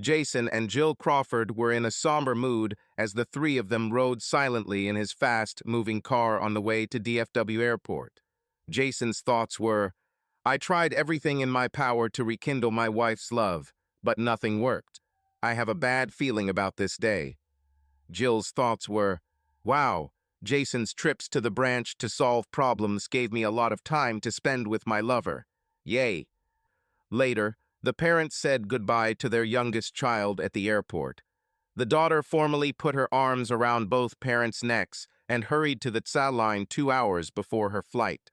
Jason and Jill Crawford were in a somber mood as the three of them rode silently in his fast-moving car on the way to DFW Airport. Jason's thoughts were, "I tried everything in my power to rekindle my wife's love, but nothing worked. I have a bad feeling about this day." Jill's thoughts were, "Wow, Jason's trips to the branch to solve problems gave me a lot of time to spend with my lover. Yay." Later, the parents said goodbye to their youngest child at the airport. The daughter formally put her arms around both parents' necks and hurried to the line 2 hours before her flight.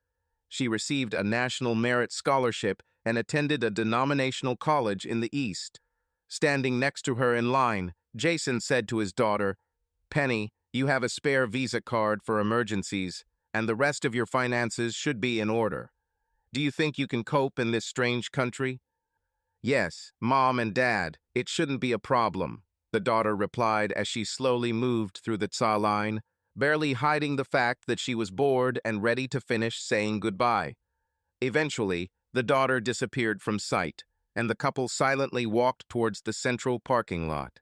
She received a National Merit Scholarship and attended a denominational college in the East. Standing next to her in line, Jason said to his daughter, "Penny, you have a spare Visa card for emergencies, and the rest of your finances should be in order. Do you think you can cope in this strange country?" "Yes, Mom and Dad, it shouldn't be a problem," the daughter replied as she slowly moved through the line, barely hiding the fact that she was bored and ready to finish saying goodbye. Eventually, the daughter disappeared from sight, and the couple silently walked towards the central parking lot.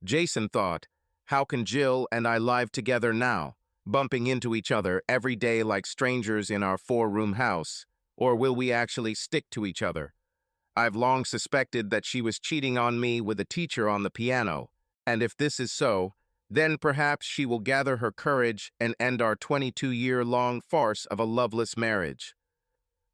Jason thought, "How can Jill and I live together now, bumping into each other every day like strangers in our four-room house, or will we actually stick to each other? I've long suspected that she was cheating on me with a teacher on the piano, and if this is so, then perhaps she will gather her courage and end our 22-year-long farce of a loveless marriage."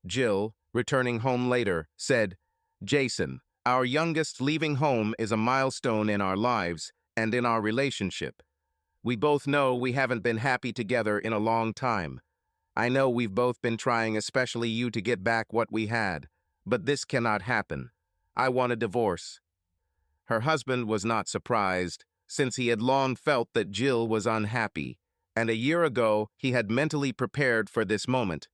Jill, returning home later, said, "Jason, our youngest leaving home is a milestone in our lives and in our relationship. We both know we haven't been happy together in a long time. I know we've both been trying, especially you, to get back what we had. But this cannot happen. I want a divorce." Her husband was not surprised, since he had long felt that Jill was unhappy, and a year ago he had mentally prepared for this moment.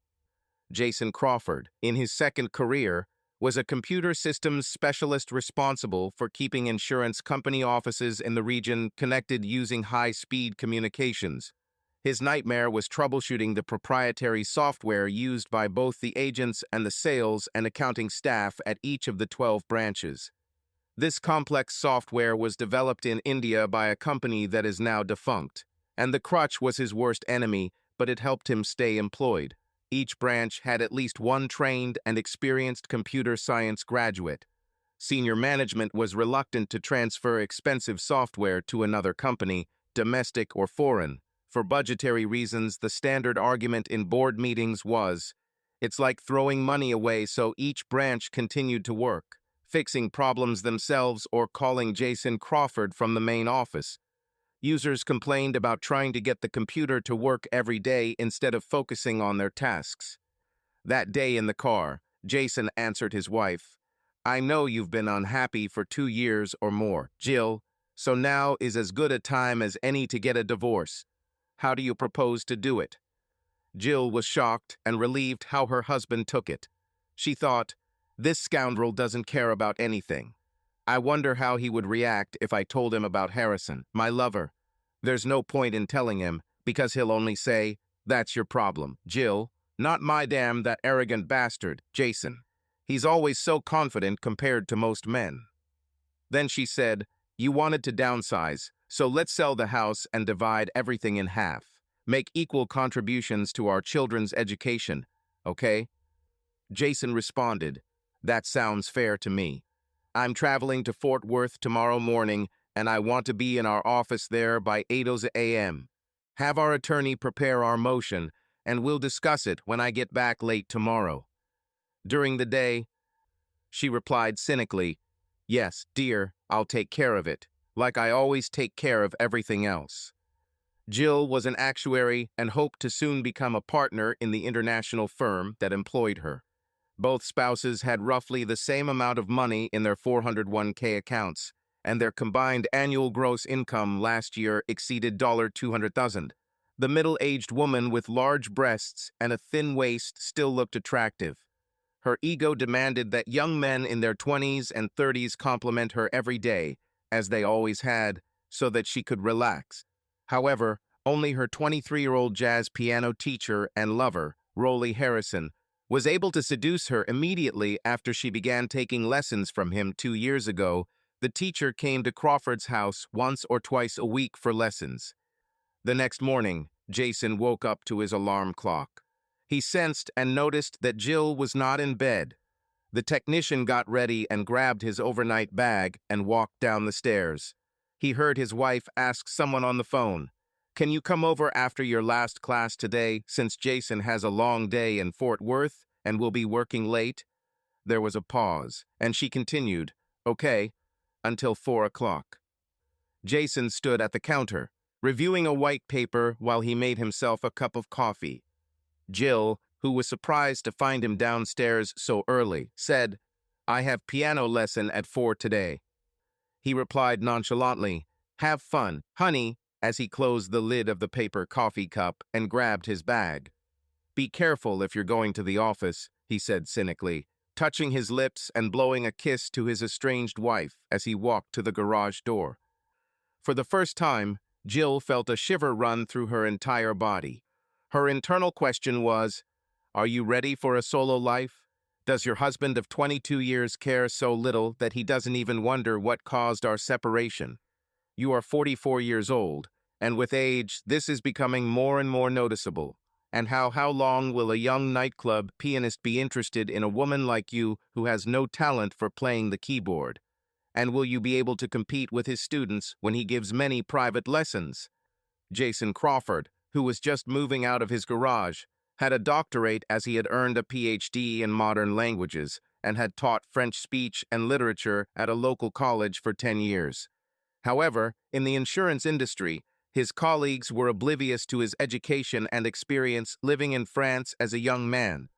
Jason Crawford, in his second career, was a computer systems specialist responsible for keeping insurance company offices in the region connected using high-speed communications. His nightmare was troubleshooting the proprietary software used by both the agents and the sales and accounting staff at each of the 12 branches. This complex software was developed in India by a company that is now defunct, and the crutch was his worst enemy, but it helped him stay employed. Each branch had at least one trained and experienced computer science graduate. Senior management was reluctant to transfer expensive software to another company, domestic or foreign. For budgetary reasons, the standard argument in board meetings was, "It's like throwing money away," so each branch continued to work, fixing problems themselves or calling Jason Crawford from the main office. Users complained about trying to get the computer to work every day instead of focusing on their tasks. That day in the car, Jason answered his wife, "I know you've been unhappy for 2 years or more, Jill, so now is as good a time as any to get a divorce. How do you propose to do it?" Jill was shocked and relieved how her husband took it. She thought, "This scoundrel doesn't care about anything. I wonder how he would react if I told him about Harrison, my lover. There's no point in telling him, because he'll only say, 'That's your problem, Jill. Not my damn that arrogant bastard, Jason. He's always so confident compared to most men.'" Then she said, "You wanted to downsize, so let's sell the house and divide everything in half. Make equal contributions to our children's education, okay?" Jason responded, "That sounds fair to me. I'm traveling to Fort Worth tomorrow morning, and I want to be in our office there by 8 a.m. Have our attorney prepare our motion, and we'll discuss it when I get back late tomorrow." During the day, she replied cynically, "Yes, dear, I'll take care of it, like I always take care of everything else." Jill was an actuary and hoped to soon become a partner in the international firm that employed her. Both spouses had roughly the same amount of money in their 401k accounts, and their combined annual gross income last year exceeded $200,000. The middle-aged woman with large breasts and a thin waist still looked attractive. Her ego demanded that young men in their 20s and 30s compliment her every day, as they always had, so that she could relax. However, only her 23-year-old jazz piano teacher and lover, Rolly Harrison, was able to seduce her immediately after she began taking lessons from him 2 years ago, The teacher came to Crawford's house once or twice a week for lessons. The next morning, Jason woke up to his alarm clock. He sensed and noticed that Jill was not in bed. The technician got ready and grabbed his overnight bag and walked down the stairs. He heard his wife ask someone on the phone, "Can you come over after your last class today, since Jason has a long day in Fort Worth and will be working late?" There was a pause, and she continued, "Okay," until 4 o'clock. Jason stood at the counter, reviewing a white paper while he made himself a cup of coffee. Jill, who was surprised to find him downstairs so early, said, "I have piano lesson at 4 today." He replied nonchalantly, "Have fun, honey," as he closed the lid of the paper coffee cup and grabbed his bag. "Be careful if you're going to the office," he said cynically, touching his lips and blowing a kiss to his estranged wife as he walked to the garage door. For the first time, Jill felt a shiver run through her entire body. Her internal question was, "Are you ready for a solo life? Does your husband of 22 years care so little that he doesn't even wonder what caused our separation?" You are 44 years old, and with age, this is becoming more and more noticeable. And how long will a young nightclub pianist be interested in a woman like you who has no talent for playing the keyboard? And will you be able to compete with his students when he gives many private lessons? Jason Crawford, who was just moving out of his garage, had a doctorate as he had earned a PhD in modern languages and had taught French speech and literature at a local college for 10 years. However, in the insurance industry, his colleagues were oblivious to his education and experience living in France as a young man.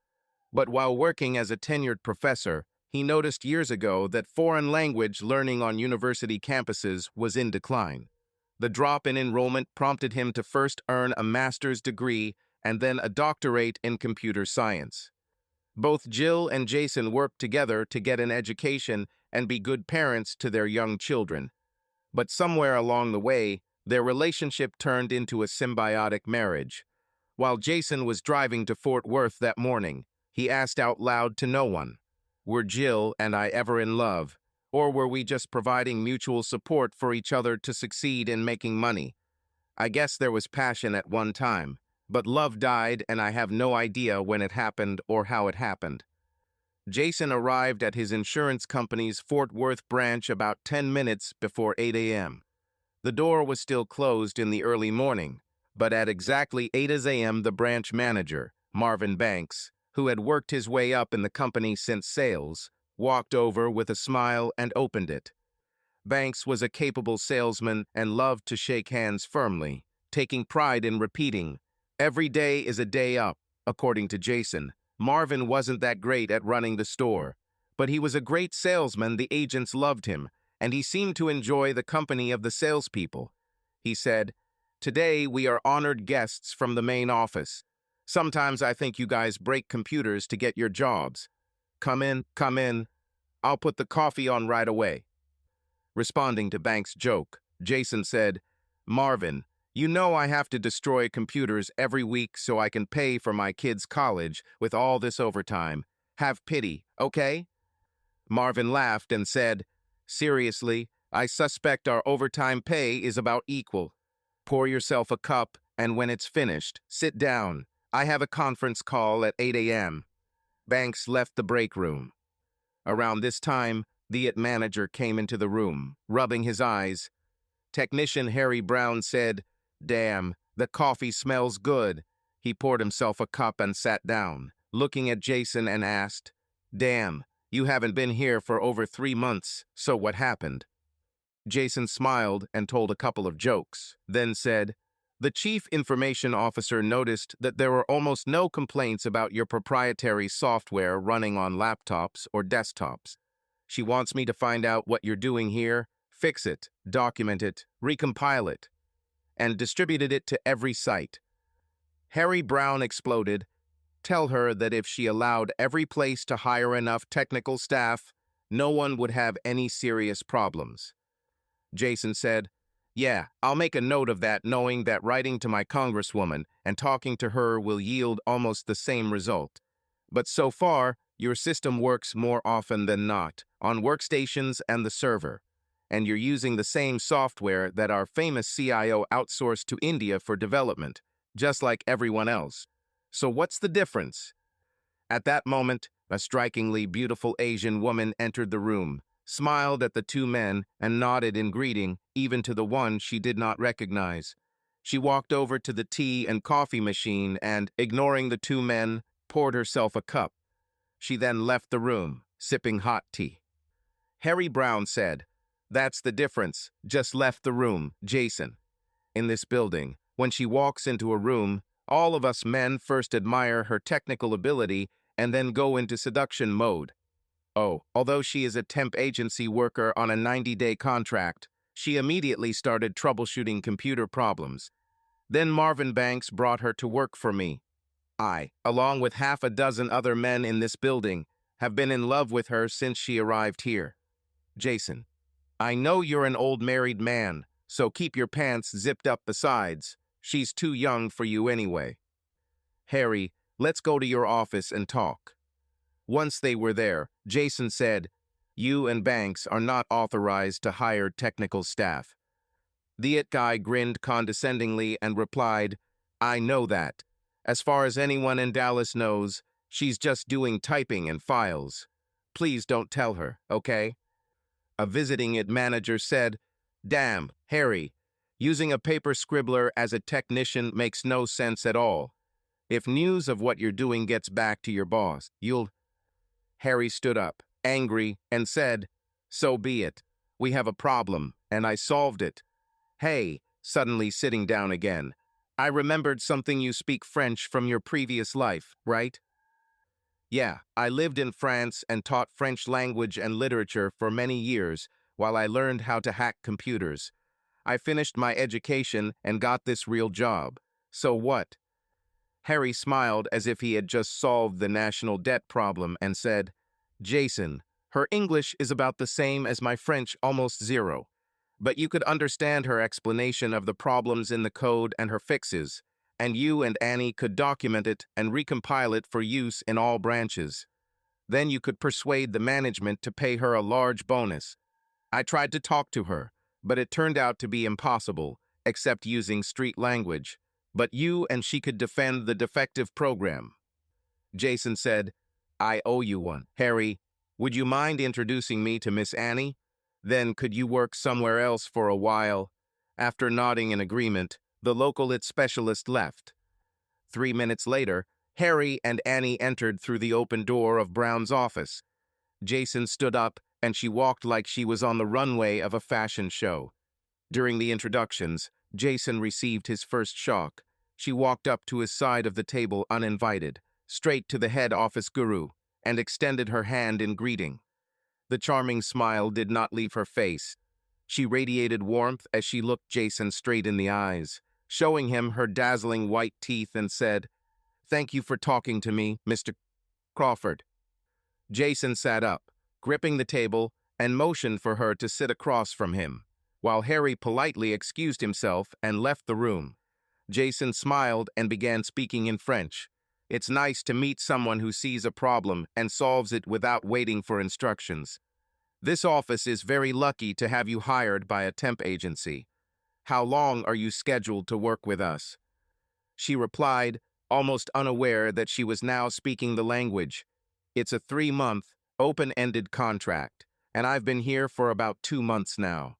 But while working as a tenured professor, he noticed years ago that foreign language learning on university campuses was in decline. The drop in enrollment prompted him to first earn a master's degree and then a doctorate in computer science. Both Jill and Jason worked together to get an education and be good parents to their young children. But somewhere along the way, their relationship turned into a symbiotic marriage. While Jason was driving to Fort Worth that morning, he asked out loud to no one, "Were Jill and I ever in love? Or were we just providing mutual support for each other to succeed in making money? I guess there was passion at one time, but love died and I have no idea when it happened or how it happened." Jason arrived at his insurance company's Fort Worth branch about 10 minutes before 8 a.m. The door was still closed in the early morning, but at exactly 8 a.m. the branch manager, Marvin Banks, who had worked his way up in the company since sales, walked over with a smile and opened it. Banks was a capable salesman and loved to shake hands firmly, taking pride in repeating, "Every day is a day up." According to Jason, Marvin wasn't that great at running the store, but he was a great salesman. The agents loved him, and he seemed to enjoy the company of the salespeople. He said, "Today we are honored guests from the main office. Sometimes I think you guys break computers to get your jobs. Come in, come in. I'll put the coffee on right away." Responding to Banks' joke, Jason said, "Marvin, you know I have to destroy computers every week so I can pay for my kids' college with all this overtime. Have pity, okay?" Marvin laughed and said, "Seriously, I suspect our overtime pay is about equal. Pour yourself a cup, and when it's finished, sit down. I have a conference call at 8 a.m. Banks left the break room. Around this time, the IT manager came into the room, rubbing his eyes. Technician Harry Brown said, "Damn, the coffee smells good." He poured himself a cup and sat down, looking at Jason and asked, "Damn, you haven't been here for over 3 months, so what happened?" Jason smiled and told a couple of jokes, then said, "The chief information officer noticed that there were almost no complaints about your proprietary software running on laptops or desktops. She wants me to find out what you're doing here, fix it, document it, recompile it, and distributed it to every site." Harry Brown exploded. "Tell her that if she allowed every place to hire enough technical staff, no one would have any serious problems." Jason said, "Yeah, I'll make a note of that, knowing that writing to my congresswoman and talking to her will yield almost the same result. But so far, your system works more often than not, on workstations and the server. and you're using the same software that our famous CIO outsourced to India for development, just like everyone else. So what's the difference? At that moment, a strikingly beautiful Asian woman entered the room, smiled at the two men, and nodded in greeting, even to the one she did not recognize. She walked over to the tea and coffee machine and, ignoring the two men, poured herself a cup. She then left the room, sipping hot tea. Harry Brown said, "That's the difference. Just left the room, Jason." In this building, when she walks into a room, all of us men first admire her technical ability and then go into seduction mode. Oh, although she is a temp agency worker on a 90-day contract, she immediately started troubleshooting computer problems. Then Marvin Banks brought her to work for me. I, along with half a dozen other men in this building, have been in love with her since she arrived here. Jason, I know you're an old married man, so keep your pants zipped up besides. She's too young for you anyway. Harry, let's go to your office and talk. Once they were there, Jason said, "You and Banks are not authorized to hire technical staff." The it guy grinned condescendingly and replied, "I know that. As far as anyone in Dallas knows, she's just doing typing and files. Please don't tell her, okay?" A visiting it manager said, "Damn, Harry, using a paper scribbler as a technician makes no sense at all. If news of what you're doing gets back to your boss, you'll—" Harry stood up, angry, and said, "So be it. We have a problem, and I solved it. Hey," suddenly sitting down again, "I remembered something. You speak French from your previous life, right?" "Yeah, I lived in France and taught French language and literature for many years while I learned how to hack computers. I finished my education and got this real job. So what?" Harry smiled as if he had just solved the national debt problem and said, "Jason, her English is about the same as my French, almost zero. But you could understand her explanation of the problems in the code and her fixes, and you and Annie could document it and recompile it for use in all branches. Then you could persuade the management to pay her a large bonus. I tried to talk to her, but it turned out to be impossible, except using street language. But you and she could defend the defective program." Jason said, "I owe you one. Harry, would you mind introducing me to Miss Annie? Then could you work somewhere else for a while?" After nodding in agreement, the local IT specialist left. 3 minutes later, Harry and Annie entered through the open door of Brown's office. Jason stood up, and she walked like she was on the runway of a fashion show. During the introductions, Jason received his first shock. She walked up to his side of the table uninvited, straight to the head office guru, and extended her hand in greeting. The charming smile did not leave her face. She radiated warmth as she looked Jason straight in the eyes, showing him her dazzling white teeth, and said, "Thank you for talking to me, Mr. Crawford." Jason sat up, gripping the table, and motioned for her to sit across from him, while Harry politely excused himself and left the room. Jason smiled and began speaking in French. "It's nice to meet someone who sees a problem and solves it without waiting for instructions. This office is very lucky to have you hired by a temp agency. How long are you scheduled to work with us?" She replied, almost unaware that she was now speaking the language. "It's a 3-month, open-ended contract, and I've been here for about 2 months now."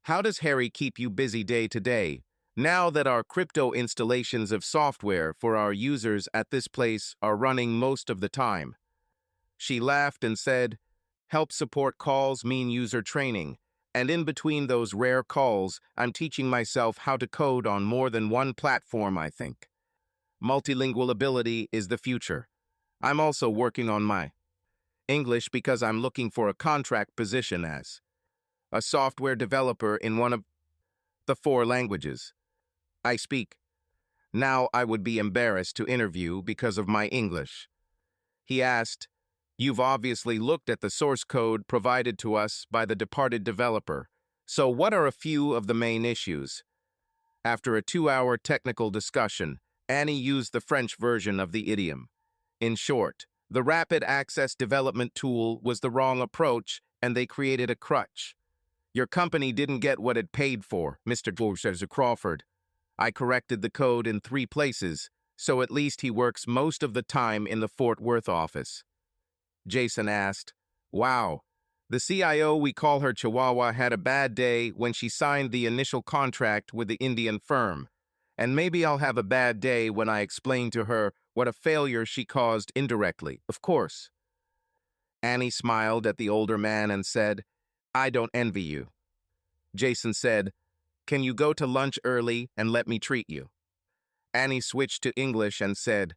"How does Harry keep you busy day to day, now that our crypto installations of software for our users at this place are running most of the time?" She laughed and said, "Help support calls mean user training, and in between those rare calls, I'm teaching myself how to code on more than one platform, I think. Multilingual ability is the future. I'm also working on my English because I'm looking for a contract position as a software developer in one of the 4 languages I speak. Now I would be embarrassed to interview because of my English." He asked, "You've obviously looked at the source code provided to us by the departed developer. So what are a few of the main issues?" After a 2-hour technical discussion, Annie used the French version of the idiom. In short, the rapid access development tool was the wrong approach, and they created a crutch. Your company didn't get what it paid for, Mr. Crawford. I corrected the code in 3 places, so at least he works most of the time in the Fort Worth office. Jason asked, Wow, the CIO, we call her Chihuahua, had a bad day when she signed the initial contract with the Indian firm. And maybe I'll have a bad day when I explain to her what a failure she caused indirectly, of course. Annie smiled at the older man and said, I don't envy you. Jason said, Can you go to lunch early and let me treat you? Annie switched to English and said,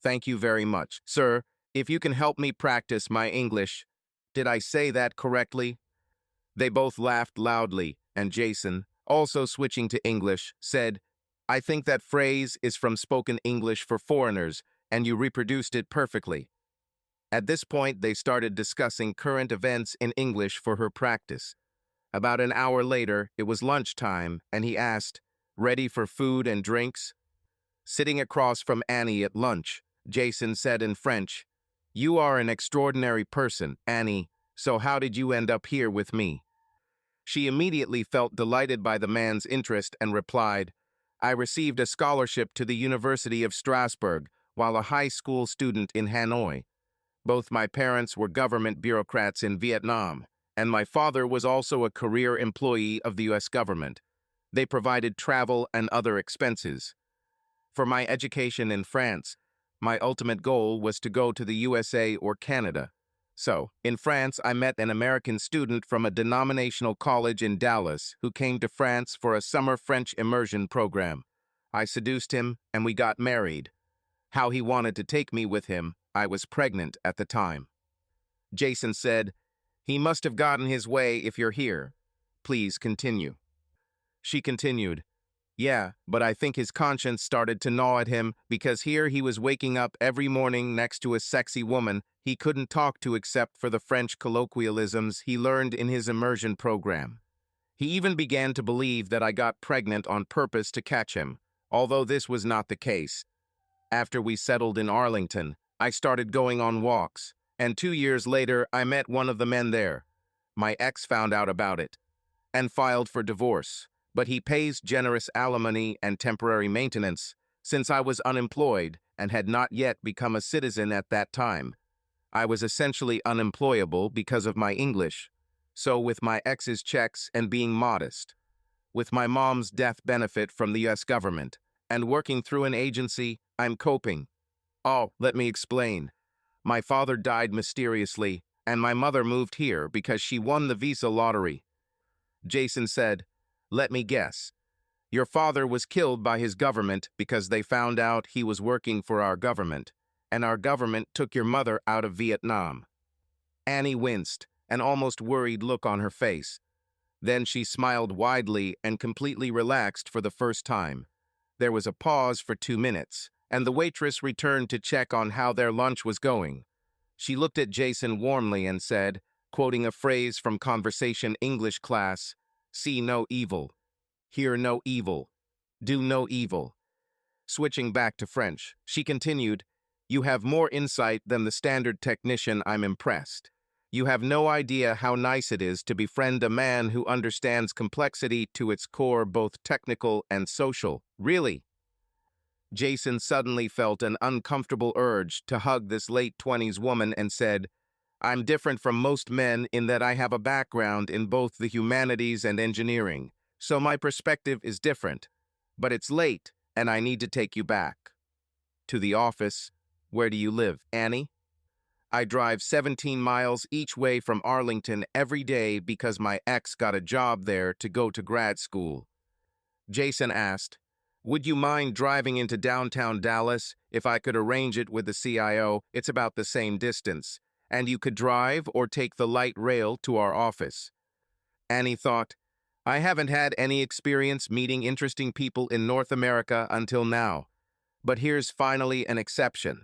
Thank you very much, sir. If you can help me practice my English. Did I say that correctly? They both laughed loudly, and Jason, also switching to English, said, I think that phrase is from spoken English for foreigners, and you reproduced it perfectly. At this point, they started discussing current events in English for her practice. About an hour later, it was lunchtime, and he asked, Ready for food and drinks? Sitting across from Annie at lunch, Jason said in French, You are an extraordinary person, Annie, so how did you end up here with me? She immediately felt delighted by the man's interest and replied, I received a scholarship to the University of Strasbourg while a high school student in Hanoi. Both my parents were government bureaucrats in Vietnam, and my father was also a career employee of the U.S. government. They provided travel and other expenses. For my education in France, my ultimate goal was to go to the USA or Canada. So, in France, I met an American student from a denominational college in Dallas who came to France for a summer French immersion program. I seduced him, and we got married. How he wanted to take me with him, I was pregnant at the time. Jason said, He must have gotten his way if you're here. Please continue. She continued, Yeah, but I think his conscience started to gnaw at him because here he was waking up every morning next to a sexy woman he couldn't talk to except for the French colloquialisms he learned in his immersion program. He even began to believe that I got pregnant on purpose to catch him, although this was not the case. After we settled in Arlington, I started going on walks, and 2 years later I met one of the men there. My ex found out about it and filed for divorce, but he pays generous alimony and temporary maintenance since I was unemployed and had not yet become a citizen at that time. I was essentially unemployable because of my English, so with my ex's checks and being modest, with my mom's death benefit from the U.S. government, and working through an agency, I'm coping. Oh, let me explain. My father died mysteriously, and my mother moved here because she won the visa lottery. Jason said, Let me guess. Your father was killed by his government because they found out he was working for our government, and our government took your mother out of Vietnam. Annie winced, an almost worried look on her face. Then she smiled widely and completely relaxed for the first time. There was a pause for 2 minutes, and the waitress returned to check on how their lunch was going. She looked at Jason warmly and said, quoting a phrase from conversation English class, See no evil, hear no evil, do no evil. Switching back to French, she continued, You have more insight than the standard technician. I'm impressed. You have no idea how nice it is to befriend a man who understands complexity to its core, both technical and social. Really? Jason suddenly felt an uncomfortable urge to hug this late-20s woman and said, I'm different from most men in that I have a background in both the humanities and engineering, so my perspective is different. But it's late, and I need to take you back. To the office. Where do you live, Annie? I drive 17 miles each way from Arlington every day because my ex got a job there to go to grad school. Jason asked, Would you mind driving into downtown Dallas if I could arrange it with the CIO? It's about the same distance, and you could drive or take the light rail to our office. Annie thought, I haven't had any experience meeting interesting people in North America until now. But here's finally an exception.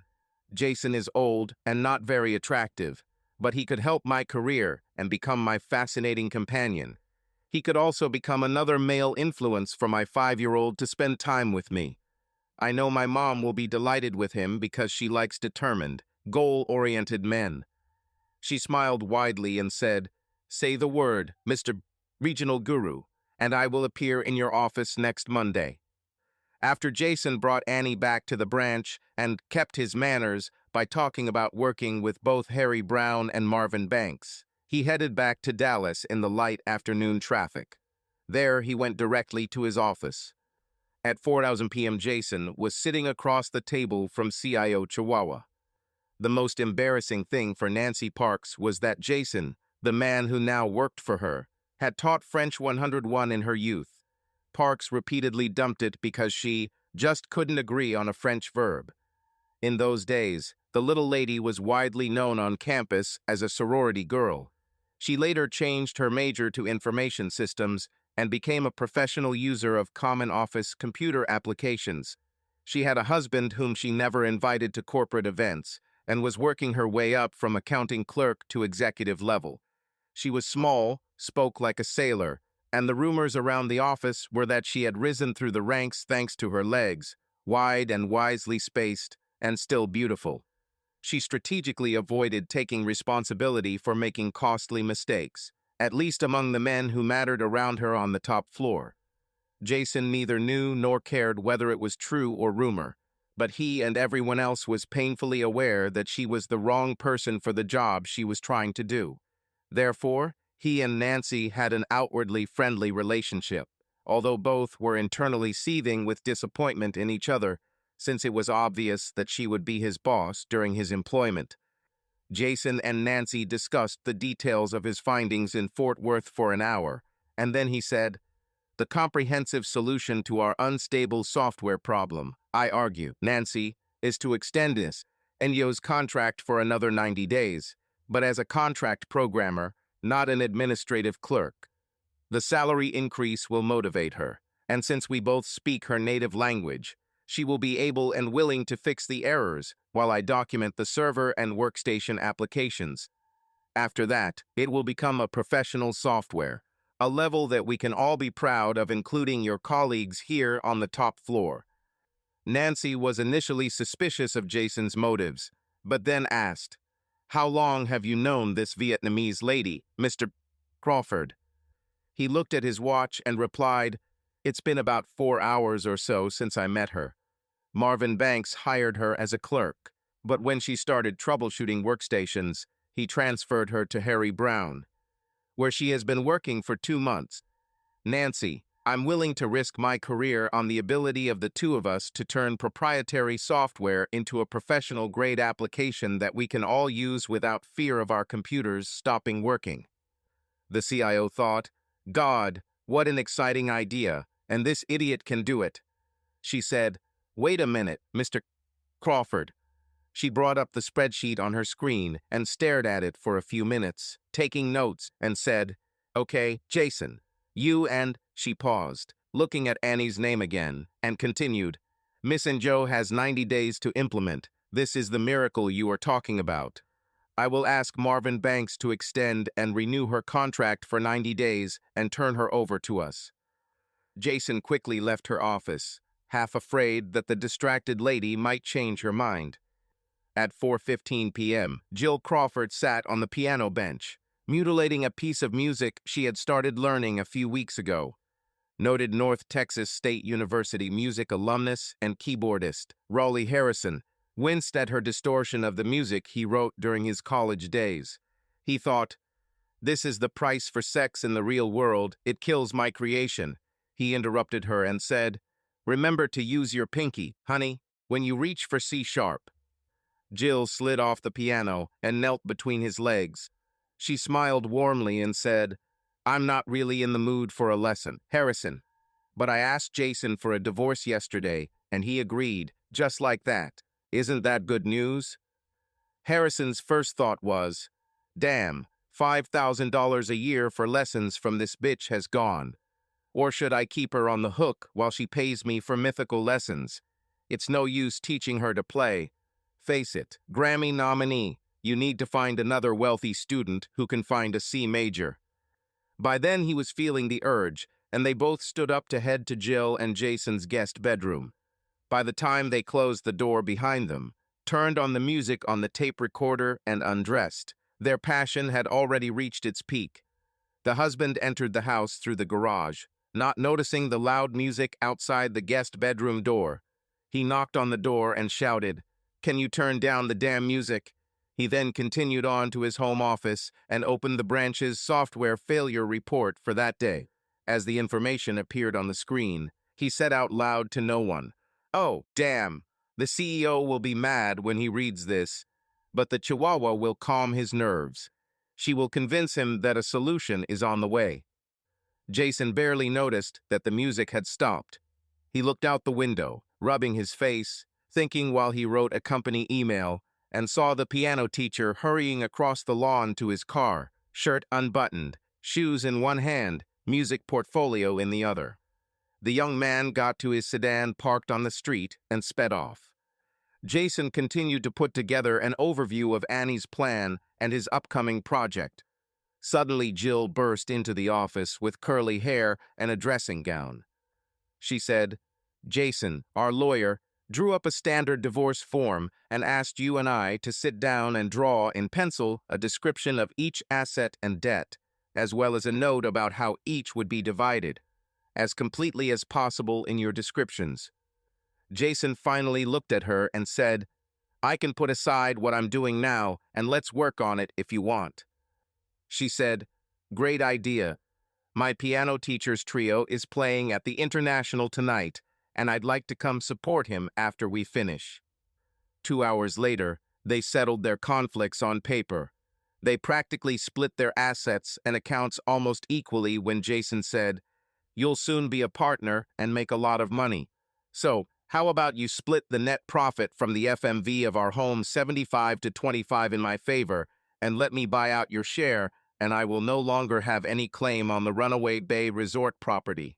Jason is old and not very attractive, but he could help my career and become my fascinating companion. He could also become another male influence for my 5-year-old to spend time with me. I know my mom will be delighted with him because she likes determined, goal-oriented men. She smiled widely and said, Say the word, Mr. regional guru, and I will appear in your office next Monday. After Jason brought Annie back to the branch and kept his manners by talking about working with both Harry Brown and Marvin Banks, he headed back to Dallas in the light afternoon traffic. There, he went directly to his office. At 4:00 p.m., Jason was sitting across the table from CIO Chihuahua. The most embarrassing thing for Nancy Parks was that Jason, the man who now worked for her, had taught French 101 in her youth. Parks repeatedly dumped it because she just couldn't agree on a French verb. In those days, the little lady was widely known on campus as a sorority girl. She later changed her major to information systems and became a professional user of common office computer applications. She had a husband whom she never invited to corporate events and was working her way up from accounting clerk to executive level. She was small, spoke like a sailor, and the rumors around the office were that she had risen through the ranks thanks to her legs, wide and wisely spaced, and still beautiful. She strategically avoided taking responsibility for making costly mistakes, at least among the men who mattered around her on the top floor. Jason neither knew nor cared whether it was true or rumor, but he and everyone else was painfully aware that she was the wrong person for the job she was trying to do. Therefore, he and Nancy had an outwardly friendly relationship, although both were internally seething with disappointment in each other, since it was obvious that she would be his boss during his employment. Jason and Nancy discussed the details of his findings in Fort Worth for an hour, and then he said, "The comprehensive solution to our unstable software problem, I argue, Nancy, is to extend this Enyo's contract for another 90 days, but as a contract programmer, not an administrative clerk. The salary increase will motivate her, and since we both speak her native language, she will be able and willing to fix the errors while I document the server and workstation applications. After that, it will become a professional software, a level that we can all be proud of, including your colleagues here on the top floor." Nancy was initially suspicious of Jason's motives, but then asked, "How long have you known this Vietnamese lady, Mr. Crawford?" He looked at his watch and replied, "It's been about 4 hours or so since I met her. Marvin Banks hired her as a clerk, but when she started troubleshooting workstations, he transferred her to Harry Brown, where she has been working for 2 months. Nancy, I'm willing to risk my career on the ability of the two of us to turn proprietary software into a professional-grade application that we can all use without fear of our computers stopping working." The CIO thought, "God, what an exciting idea, and this idiot can do it." She said, "Wait a minute, Mr. Crawford." She brought up the spreadsheet on her screen and stared at it for a few minutes, taking notes, and said, "Okay, Jason, you and—" She paused, looking at Annie's name again, and continued, "Miss Enjo has 90 days to implement. This is the miracle you are talking about. I will ask Marvin Banks to extend and renew her contract for 90 days and turn her over to us." Jason quickly left her office, half afraid that the distracted lady might change her mind. At 4:15 p.m., Jill Crawford sat on the piano bench, mutilating a piece of music she had started learning a few weeks ago. Noted North Texas State University music alumnus and keyboardist Raleigh Harrison winced at her distortion of the music he wrote during his college days. He thought, "This is the price for sex in the real world. It kills my creation." He interrupted her and said, "Remember to use your pinky, honey, when you reach for C sharp." Jill slid off the piano and knelt between his legs. She smiled warmly and said, "I'm not really in the mood for a lesson, Harrison, but I asked Jason for a divorce yesterday, and he agreed, just like that. Isn't that good news?" Harrison's first thought was, "Damn, $5,000 a year for lessons from this bitch has gone. Or should I keep her on the hook while she pays me for mythical lessons? It's no use teaching her to play. Face it, Grammy nominee, you need to find another wealthy student who can find a C major." By then he was feeling the urge, and they both stood up to head to Jill and Jason's guest bedroom. By the time they closed the door behind them, turned on the music on the tape recorder, and undressed, their passion had already reached its peak. The husband entered the house through the garage, not noticing the loud music outside the guest bedroom door. He knocked on the door and shouted, "Can you turn down the damn music?" He then continued on to his home office and opened the branch's software failure report for that day. As the information appeared on the screen, he said out loud to no one, "Oh, damn, the CEO will be mad when he reads this, but the Chihuahua will calm his nerves. She will convince him that a solution is on the way." Jason barely noticed that the music had stopped. He looked out the window, rubbing his face, thinking while he wrote a company email, and saw the piano teacher hurrying across the lawn to his car, shirt unbuttoned, shoes in one hand, music portfolio in the other. The young man got to his sedan parked on the street and sped off. Jason continued to put together an overview of Annie's plan and his upcoming project. Suddenly, Jill burst into the office with curly hair and a dressing gown. She said, "Jason, our lawyer, drew up a standard divorce form and asked you and I to sit down and draw in pencil a description of each asset and debt, as well as a note about how each would be divided, as completely as possible in your descriptions." Jason finally looked at her and said, "I can put aside what I'm doing now and let's work on it if you want." She said, "Great idea. My piano teacher's trio is playing at the International tonight, and I'd like to come support him after we finish." 2 hours later, they settled their conflicts on paper. They practically split their assets and accounts almost equally when Jason said, "You'll soon be a partner and make a lot of money. So, how about you split the net profit from the FMV of our home 75 to 25 in my favor, and let me buy out your share, and I will no longer have any claim on the Runaway Bay Resort property."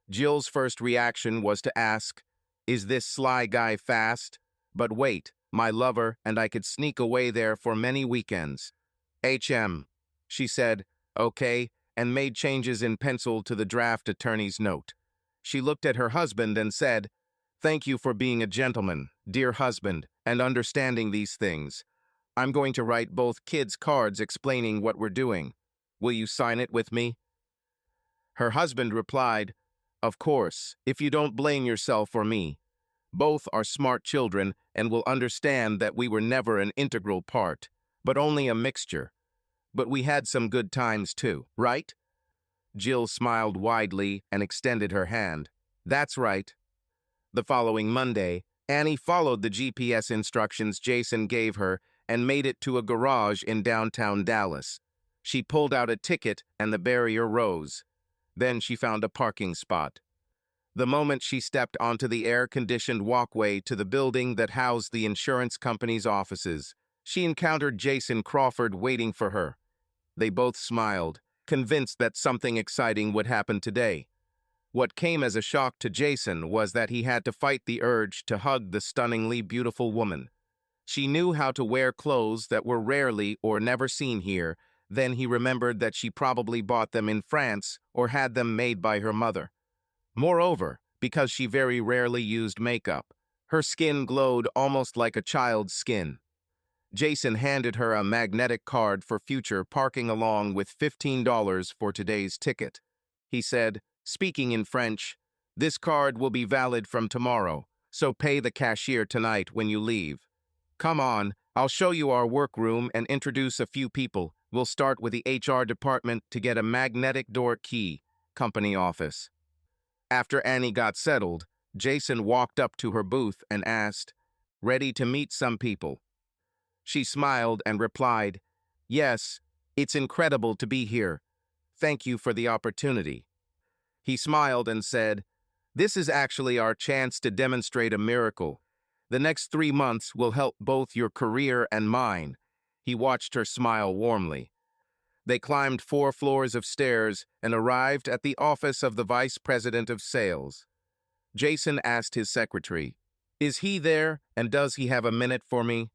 Jill's first reaction was to ask, "Is this sly guy fast? But wait, my lover and I could sneak away there for many weekends." She said, "Okay," and made changes in pencil to the draft attorney's note. She looked at her husband and said, "Thank you for being a gentleman, dear husband, and understanding these things. I'm going to write both kids' cards explaining what we're doing. Will you sign it with me?" Her husband replied, "Of course, if you don't blame yourself or me. Both are smart children and will understand that we were never an integral part, but only a mixture. But we had some good times too, right?" Jill smiled widely and extended her hand. "That's right." The following Monday, Annie followed the GPS instructions Jason gave her and made it to a garage in downtown Dallas. She pulled out a ticket and the barrier rose. Then she found a parking spot. The moment she stepped onto the air-conditioned walkway to the building that housed the insurance company's offices, she encountered Jason Crawford waiting for her. They both smiled, convinced that something exciting would happen today. What came as a shock to Jason was that he had to fight the urge to hug the stunningly beautiful woman. She knew how to wear clothes that were rarely or never seen here. Then he remembered that she probably bought them in France or had them made by her mother. Moreover, because she very rarely used makeup, her skin glowed almost like a child's skin. Jason handed her a magnetic card for future parking along with $15 for today's ticket. He said, speaking in French, "This card will be valid from tomorrow, so pay the cashier tonight when you leave. Come on, I'll show you our workroom and introduce a few people. We'll start with the HR department to get a magnetic door key, company office." After Annie got settled, Jason walked up to her booth and asked, "Ready to meet some people?" She smiled and replied, "Yes, it's incredible to be here. Thank you for the opportunity." He smiled and said, "This is actually our chance to demonstrate a miracle. The next 3 months will help both your career and mine." He watched her smile warmly. They climbed 4 floors of stairs and arrived at the office of the vice president of sales. Jason asked his secretary, "Is he there, and does he have a minute for me?"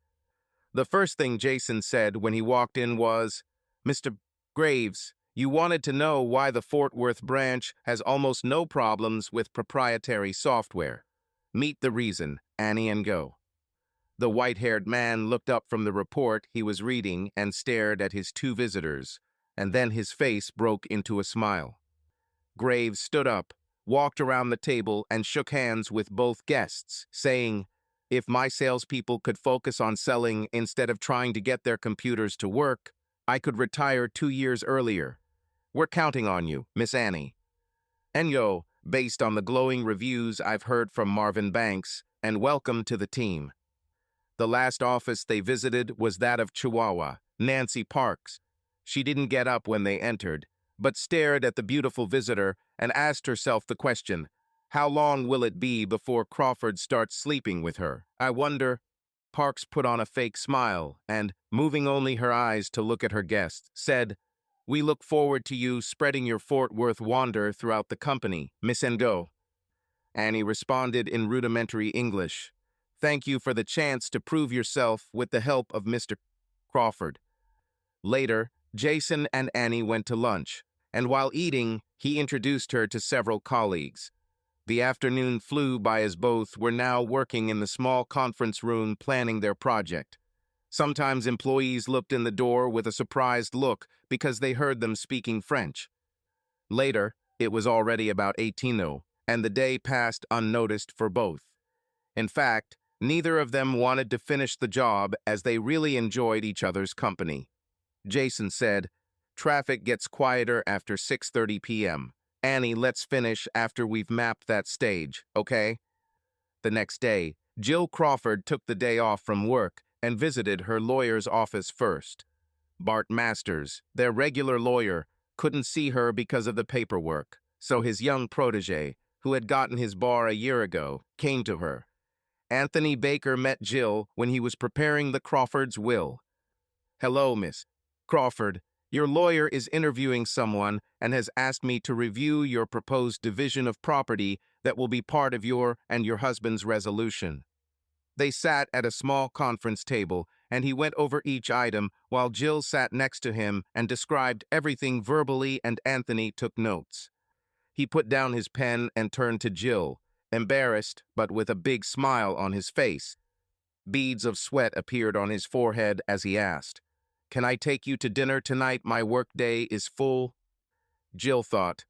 The first thing Jason said when he walked in was, "Mr. Graves, you wanted to know why the Fort Worth branch has almost no problems with proprietary software. Meet the reason, Annie, and go." The white-haired man looked up from the report he was reading and stared at his 2 visitors, and then his face broke into a smile. Graves stood up, walked around the table, and shook hands with both guests, saying, "If my salespeople could focus on selling instead of trying to get their computers to work, I could retire 2 years earlier. We're counting on you, Miss Annie." Enyo, based on the glowing reviews I've heard from Marvin Banks, and welcome to the team. The last office they visited was that of Chihuahua, Nancy Parks. She didn't get up when they entered, but stared at the beautiful visitor and asked herself the question, how long will it be before Crawford starts sleeping with her? I wonder. Parks put on a fake smile and, moving only her eyes to look at her guest, said, "We look forward to you spreading your Fort Worth wander throughout the company, Miss Ngo." Annie responded in rudimentary English, "Thank you for the chance to prove yourself with the help of Mr. Crawford." Later, Jason and Annie went to lunch, and while eating, he introduced her to several colleagues. The afternoon flew by as both were now working in the small conference room planning their project. Sometimes employees looked in the door with a surprised look because they heard them speaking French. Later, it was already about 18:00, and the day passed unnoticed for both. In fact, neither of them wanted to finish the job as they really enjoyed each other's company. Jason said, "Traffic gets quieter after 6:30 p.m. Annie, let's finish after we've mapped that stage, okay?" The next day, Jill Crawford took the day off from work and visited her lawyer's office first. Bart Masters, their regular lawyer, couldn't see her because of the paperwork, so his young protege, who had gotten his bar a year ago, came to her. Anthony Baker met Jill when he was preparing the Crawford's will. "Hello, Miss Crawford. Your lawyer is interviewing someone and has asked me to review your proposed division of property that will be part of your and your husband's resolution." They sat at a small conference table, and he went over each item while Jill sat next to him and described everything verbally, and Anthony took notes. He put down his pen and turned to Jill, embarrassed but with a big smile on his face. Beads of sweat appeared on his forehead as he asked, "Can I take you to dinner tonight? My workday is full." Jill thought,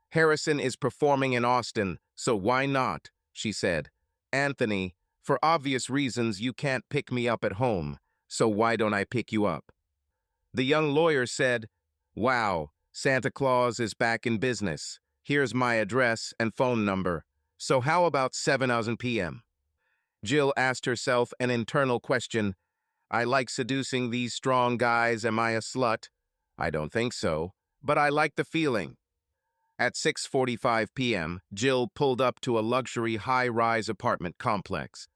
Harrison is performing in Austin, so why not?" she said. "Anthony, for obvious reasons you can't pick me up at home, so why don't I pick you up?" The young lawyer said, "Wow, Santa Claus is back in business. Here's my address and phone number. So how about 7:00 p.m.? Jill asked herself an internal question. I like seducing these strong guys. Am I a slut? I don't think so, but I like the feeling. At 6:45 p.m., Jill pulled up to a luxury high-rise apartment complex.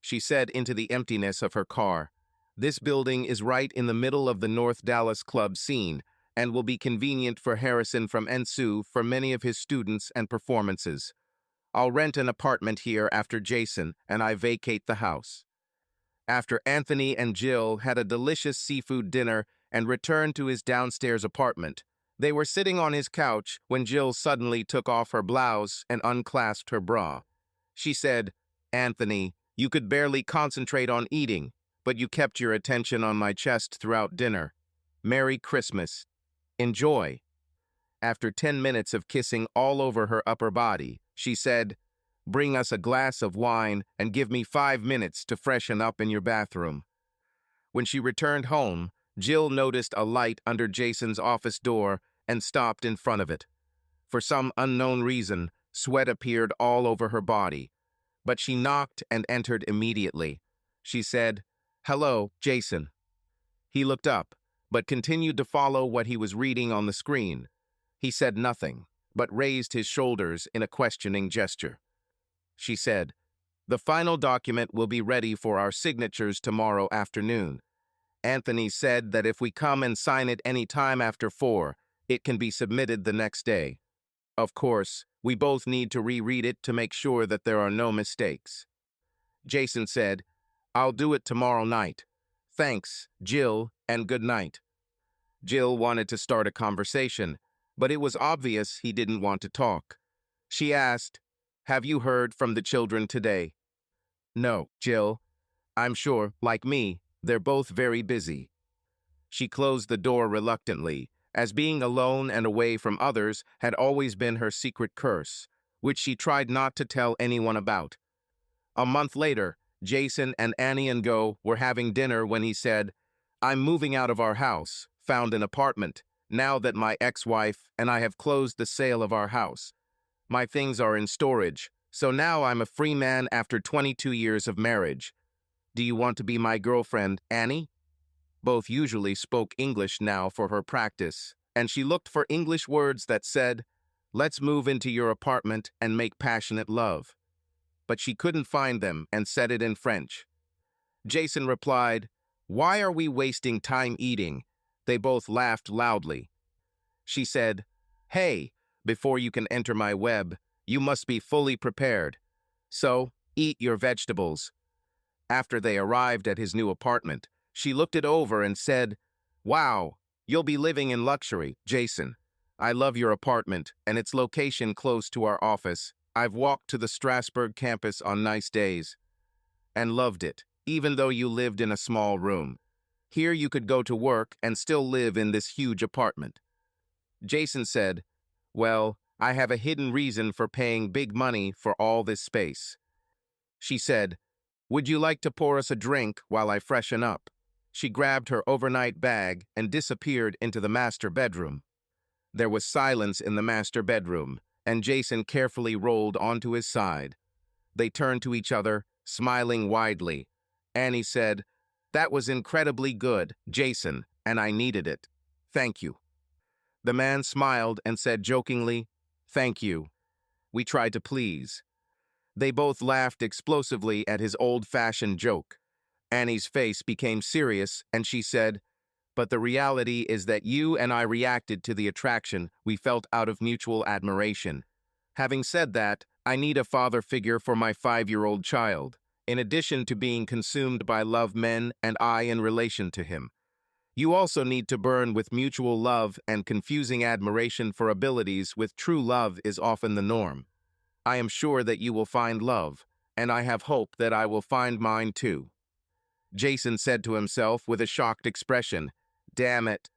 She said into the emptiness of her car, "This building is right in the middle of the North Dallas club scene and will be convenient for Harrison from NSU for many of his students and performances. I'll rent an apartment here after Jason and I vacate the house." After Anthony and Jill had a delicious seafood dinner and returned to his downstairs apartment, they were sitting on his couch when Jill suddenly took off her blouse and unclasped her bra. She said, "Anthony, you could barely concentrate on eating, but you kept your attention on my chest throughout dinner. Merry Christmas. Enjoy." After 10 minutes of kissing all over her upper body, she said, "Bring us a glass of wine and give me 5 minutes to freshen up in your bathroom." When she returned home, Jill noticed a light under Jason's office door and stopped in front of it. For some unknown reason, sweat appeared all over her body, but she knocked and entered immediately. She said, "Hello, Jason." He looked up, but continued to follow what he was reading on the screen. He said nothing, but raised his shoulders in a questioning gesture. She said, "The final document will be ready for our signatures tomorrow afternoon. Anthony said that if we come and sign it any time after 4, it can be submitted the next day. Of course, we both need to reread it to make sure that there are no mistakes." Jason said, "I'll do it tomorrow night. Thanks, Jill, and good night." Jill wanted to start a conversation, but it was obvious he didn't want to talk. She asked, "Have you heard from the children today?" "No, Jill. I'm sure, like me, they're both very busy." She closed the door reluctantly, as being alone and away from others had always been her secret curse, which she tried not to tell anyone about. A month later, Jason and Annie and Go were having dinner when he said, "I'm moving out of our house, found an apartment, now that my ex-wife and I have closed the sale of our house. My things are in storage, so now I'm a free man after 22 years of marriage. Do you want to be my girlfriend, Annie?" Both usually spoke English now for her practice, and she looked for English words that said, "Let's move into your apartment and make passionate love." But she couldn't find them and said it in French. Jason replied, "Why are we wasting time eating?" They both laughed loudly. She said, "Hey, before you can enter my web, you must be fully prepared. So, eat your vegetables." After they arrived at his new apartment, she looked it over and said, "Wow, you'll be living in luxury, Jason. I love your apartment and its location close to our office. I've walked to the Strasbourg campus on nice days and loved it, even though you lived in a small room. Here you could go to work and still live in this huge apartment." Jason said, "Well, I have a hidden reason for paying big money for all this space." She said, "Would you like to pour us a drink while I freshen up?" She grabbed her overnight bag and disappeared into the master bedroom. There was silence in the master bedroom, and Jason carefully rolled onto his side. They turned to each other, smiling widely. Annie said, "That was incredibly good, Jason, and I needed it. Thank you." The man smiled and said jokingly, "Thank you. We tried to please." They both laughed explosively at his old-fashioned joke. Annie's face became serious, and she said, "But the reality is that you and I reacted to the attraction we felt out of mutual admiration. Having said that, I need a father figure for my 5-year-old child, in addition to being consumed by love men and I in relation to him. You also need to burn with mutual love and confusing admiration for abilities with true love is often the norm. I am sure that you will find love, and I have hope that I will find mine too." Jason said to himself with a shocked expression, "Damn it,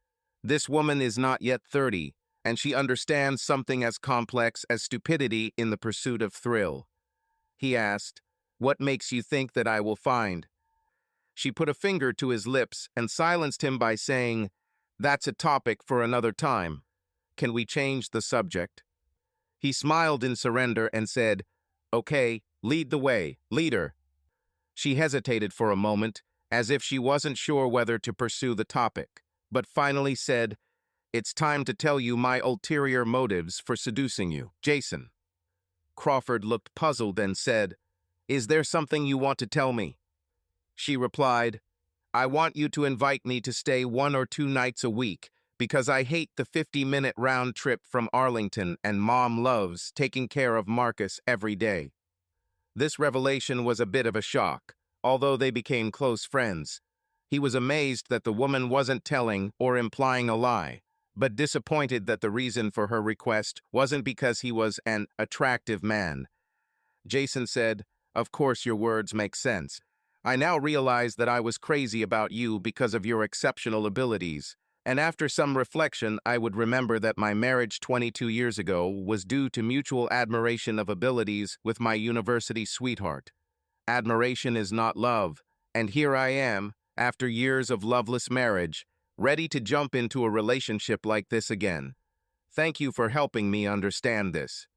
this woman is not yet 30, and she understands something as complex as stupidity in the pursuit of thrill." He asked, "What makes you think that I will find?" She put a finger to his lips and silenced him by saying, "That's a topic for another time. Can we change the subject?" He smiled in surrender and said, "Okay, lead the way, leader." She hesitated for a moment, as if she wasn't sure whether to pursue the topic, but finally said, "It's time to tell you my ulterior motives for seducing you, Jason." Crawford looked puzzled and said, "Is there something you want to tell me?" She replied, "I want you to invite me to stay 1 or 2 nights a week, because I hate the 50-minute round trip from Arlington and Mom loves taking care of Marcus every day." This revelation was a bit of a shock, although they became close friends. He was amazed that the woman wasn't telling or implying a lie, but disappointed that the reason for her request wasn't because he was an attractive man. Jason said, "Of course your words make sense. I now realize that I was crazy about you because of your exceptional abilities, and after some reflection I would remember that my marriage 22 years ago was due to mutual admiration of abilities with my university sweetheart. Admiration is not love, and here I am, after years of loveless marriage, ready to jump into a relationship like this again. Thank you for helping me understand this."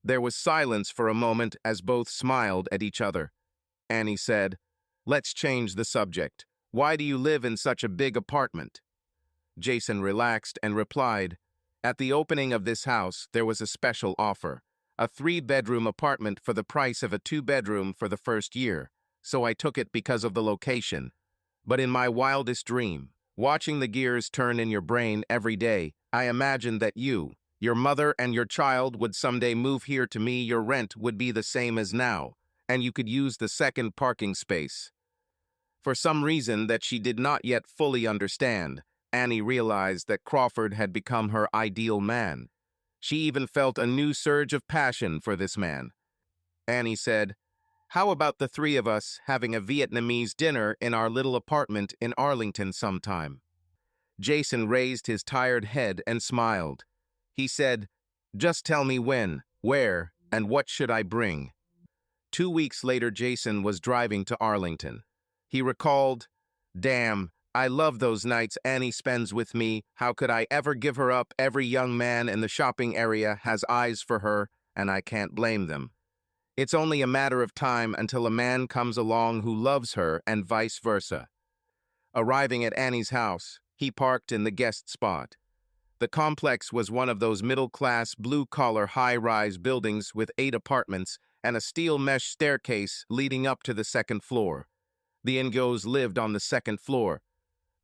There was silence for a moment as both smiled at each other. Annie said, "Let's change the subject. Why do you live in such a big apartment?" Jason relaxed and replied, "At the opening of this house, there was a special offer. A 3-bedroom apartment for the price of a 2-bedroom for the first year, so I took it because of the location. But in my wildest dream, watching the gears turn in your brain every day, I imagined that you, your mother and your child would someday move here to me. Your rent would be the same as now, and you could use the second parking space." For some reason that she did not yet fully understand, Annie realized that Crawford had become her ideal man. She even felt a new surge of passion for this man. Annie said, "How about the 3 of us having a Vietnamese dinner in our little apartment in Arlington sometime?" Jason raised his tired head and smiled. He said, "Just tell me when, where, and what should I bring?" 2 weeks later, Jason was driving to Arlington. He recalled, "Damn, I love those nights Annie spends with me. How could I ever give her up? Every young man in the shopping area has eyes for her, and I can't blame them. It's only a matter of time until a man comes along who loves her and vice versa." Arriving at Annie's house, he parked in the guest spot. The complex was one of those middle-class, blue-collar, high-rise buildings with 8 apartments and a steel mesh staircase leading up to the second floor. The Ingos lived on the second floor.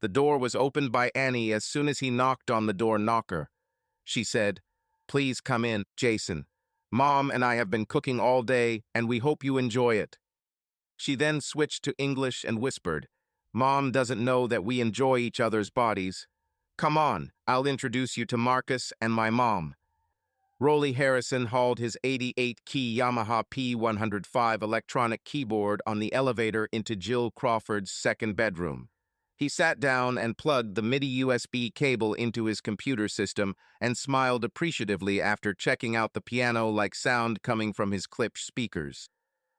The door was opened by Annie as soon as he knocked on the door knocker. She said, "Please come in, Jason. Mom and I have been cooking all day, and we hope you enjoy it." She then switched to English and whispered, "Mom doesn't know that we enjoy each other's bodies. Come on, I'll introduce you to Marcus and my mom." Rolly Harrison hauled his 88-key Yamaha P105 electronic keyboard on the elevator into Jill Crawford's second bedroom. He sat down and plugged the MIDI USB cable into his computer system and smiled appreciatively after checking out the piano-like sound coming from his clipped speakers.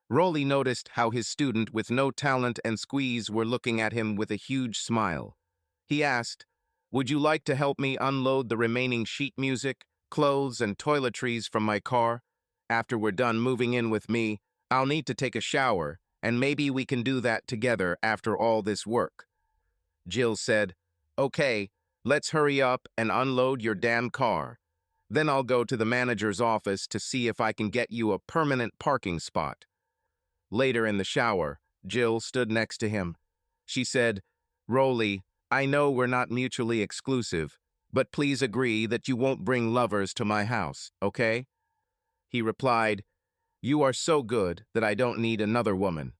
Rolly noticed how his student with no talent and squeeze were looking at him with a huge smile. He asked, "Would you like to help me unload the remaining sheet music, clothes, and toiletries from my car? After we're done moving in with me, I'll need to take a shower, and maybe we can do that together after all this work." Jill said, "Okay, let's hurry up and unload your damn car. Then I'll go to the manager's office to see if I can get you a permanent parking spot." Later in the shower, Jill stood next to him. She said, "Rolly, I know we're not mutually exclusive, but please agree that you won't bring lovers to my house, okay?" He replied, "You are so good that I don't need another woman."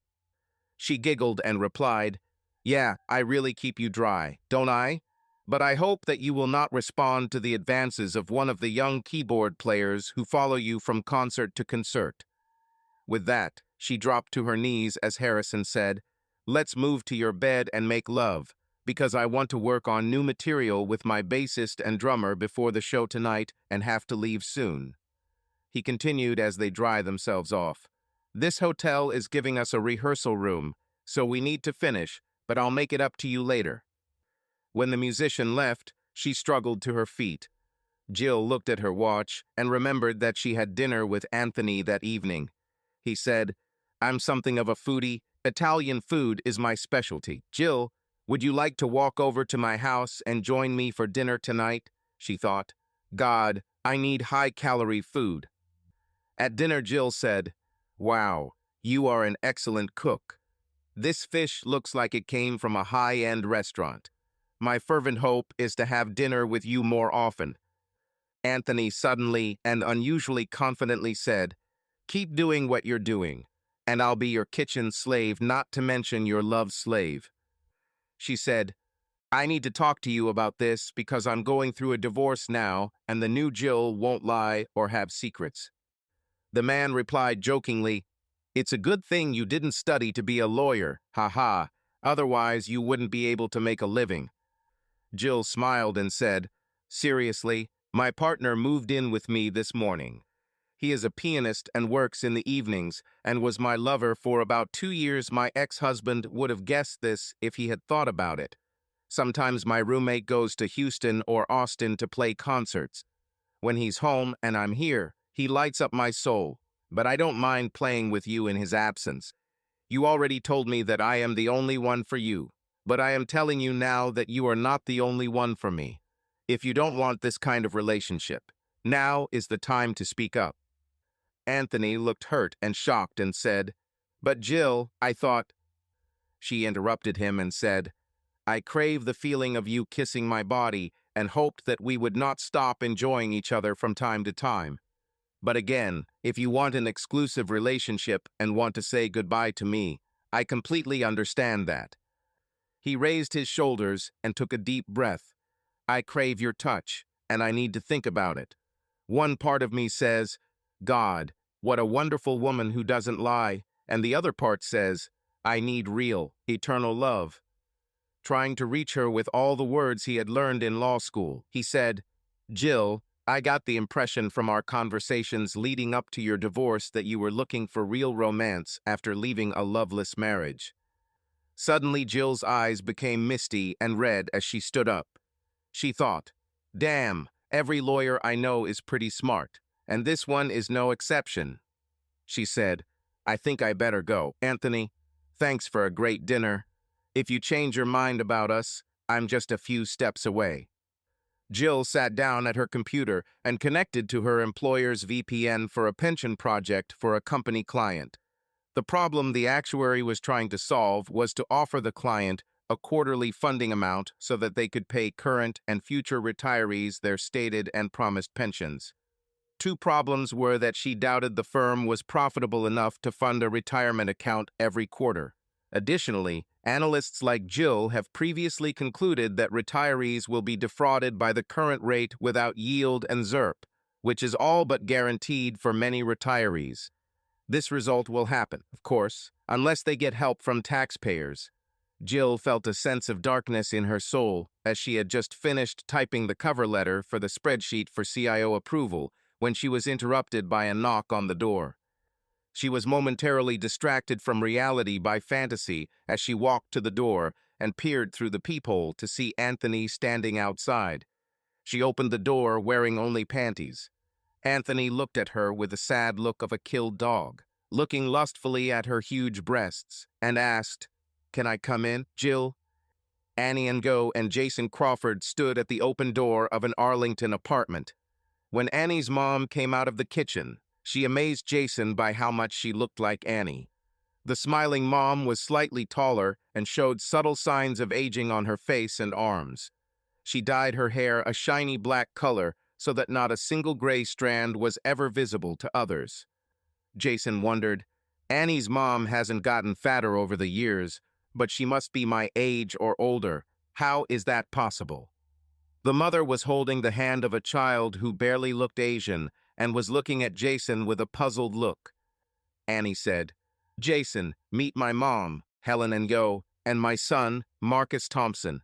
She giggled and replied, "Yeah, I really keep you dry, don't I? But I hope that you will not respond to the advances of one of the young keyboard players who follow you from concert to concert." With that, she dropped to her knees as Harrison said, "Let's move to your bed and make love, because I want to work on new material with my bassist and drummer before the show tonight and have to leave soon." He continued as they dry themselves off, "This hotel is giving us a rehearsal room, so we need to finish, but I'll make it up to you later." When the musician left, she struggled to her feet. Jill looked at her watch and remembered that she had dinner with Anthony that evening. He said, "I'm something of a foodie. Italian food is my specialty. Jill, would you like to walk over to my house and join me for dinner tonight?" she thought. "God, I need high-calorie food." At dinner, Jill said, "Wow, you are an excellent cook. This fish looks like it came from a high-end restaurant. My fervent hope is to have dinner with you more often." Anthony suddenly and unusually confidently said, "Keep doing what you're doing, and I'll be your kitchen slave, not to mention your love slave." She said, "I need to talk to you about this because I'm going through a divorce now, and the new Jill won't lie or have secrets." The man replied jokingly, "It's a good thing you didn't study to be a lawyer, ha. Otherwise you wouldn't be able to make a living." Jill smiled and said, "Seriously, my partner moved in with me this morning. He is a pianist and works in the evenings and was my lover for about 2 years. My ex-husband would have guessed this if he had thought about it. Sometimes my roommate goes to Houston or Austin to play concerts. When he's home and I'm here, he lights up my soul, but I don't mind playing with you in his absence. You already told me that I am the only one for you, but I am telling you now that you are not the only one for me. If you don't want this kind of relationship, now is the time to speak up." Anthony looked hurt and shocked and said, "But Jill, I thought—" She interrupted him and said, "I crave the feeling of you kissing my body and hoped that we would not stop enjoying each other from time to time. But again, if you want an exclusive relationship and want to say goodbye to me, I completely understand that." He raised his shoulders and took a deep breath. "I crave your touch, and I need to think about it. One part of me says, 'God, what a wonderful woman who doesn't lie,' and the other part says, 'I need real, eternal love.'" trying to reach her with all the words he had learned in law school. He said, "Jill, I got the impression from our conversations leading up to your divorce that you were looking for real romance after leaving a loveless marriage." Suddenly, Jill's eyes became misty and red as she stood up. She thought, "Damn, every lawyer I know is pretty smart, and this one is no exception." She said, "I think I better go. Anthony, thanks for a great dinner. If you change your mind about us, I'm just a few steps away." Jill sat down at her computer and connected to her employer's VPN for a pension project for a company client. The problem the actuary was trying to solve was to offer the client a quarterly funding amount so that they could pay current and future retirees their stated and promised pensions. Two problems were that she doubted the firm was profitable enough to fund a retirement account every quarter. Additionally, analysts like Jill have previously concluded that retirees will be defrauded by the current rate without yield and ZERP, which is all but guaranteed for many retirees. This result will happen, of course, unless they get help from taxpayers. Jill felt a sense of darkness in her soul as she had just finished typing the cover letter for the spreadsheet for CIO approval when she was interrupted by a knock on the door. She was momentarily distracted from reality by fantasy as she walked to the door and peered through the peephole to see Anthony standing outside. She opened the door wearing only panties. Anthony looked at her with the sad look of a killed dog, looking lustfully at her huge breasts, and asked, "Can I come in, Jill?" Annie and Go and Jason Crawford stood at the open door of an Arlington apartment. When Annie's mom came out of the kitchen, she amazed Jason by how much she looked like Annie. The smiling mom was slightly taller and showed subtle signs of aging on her face and arms. She dyed her hair a shiny black color so that not a single gray strand was ever visible to others. Jason wondered, "Annie's mom hasn't gotten fatter over the years, but she must be my age or older. How is that possible?" The mother was holding the hand of a child who barely looked Asian and was looking at Jason with a puzzled look. Annie said, "Jason, meet my mom, Helen and Go, and my son, Marcus Thompson."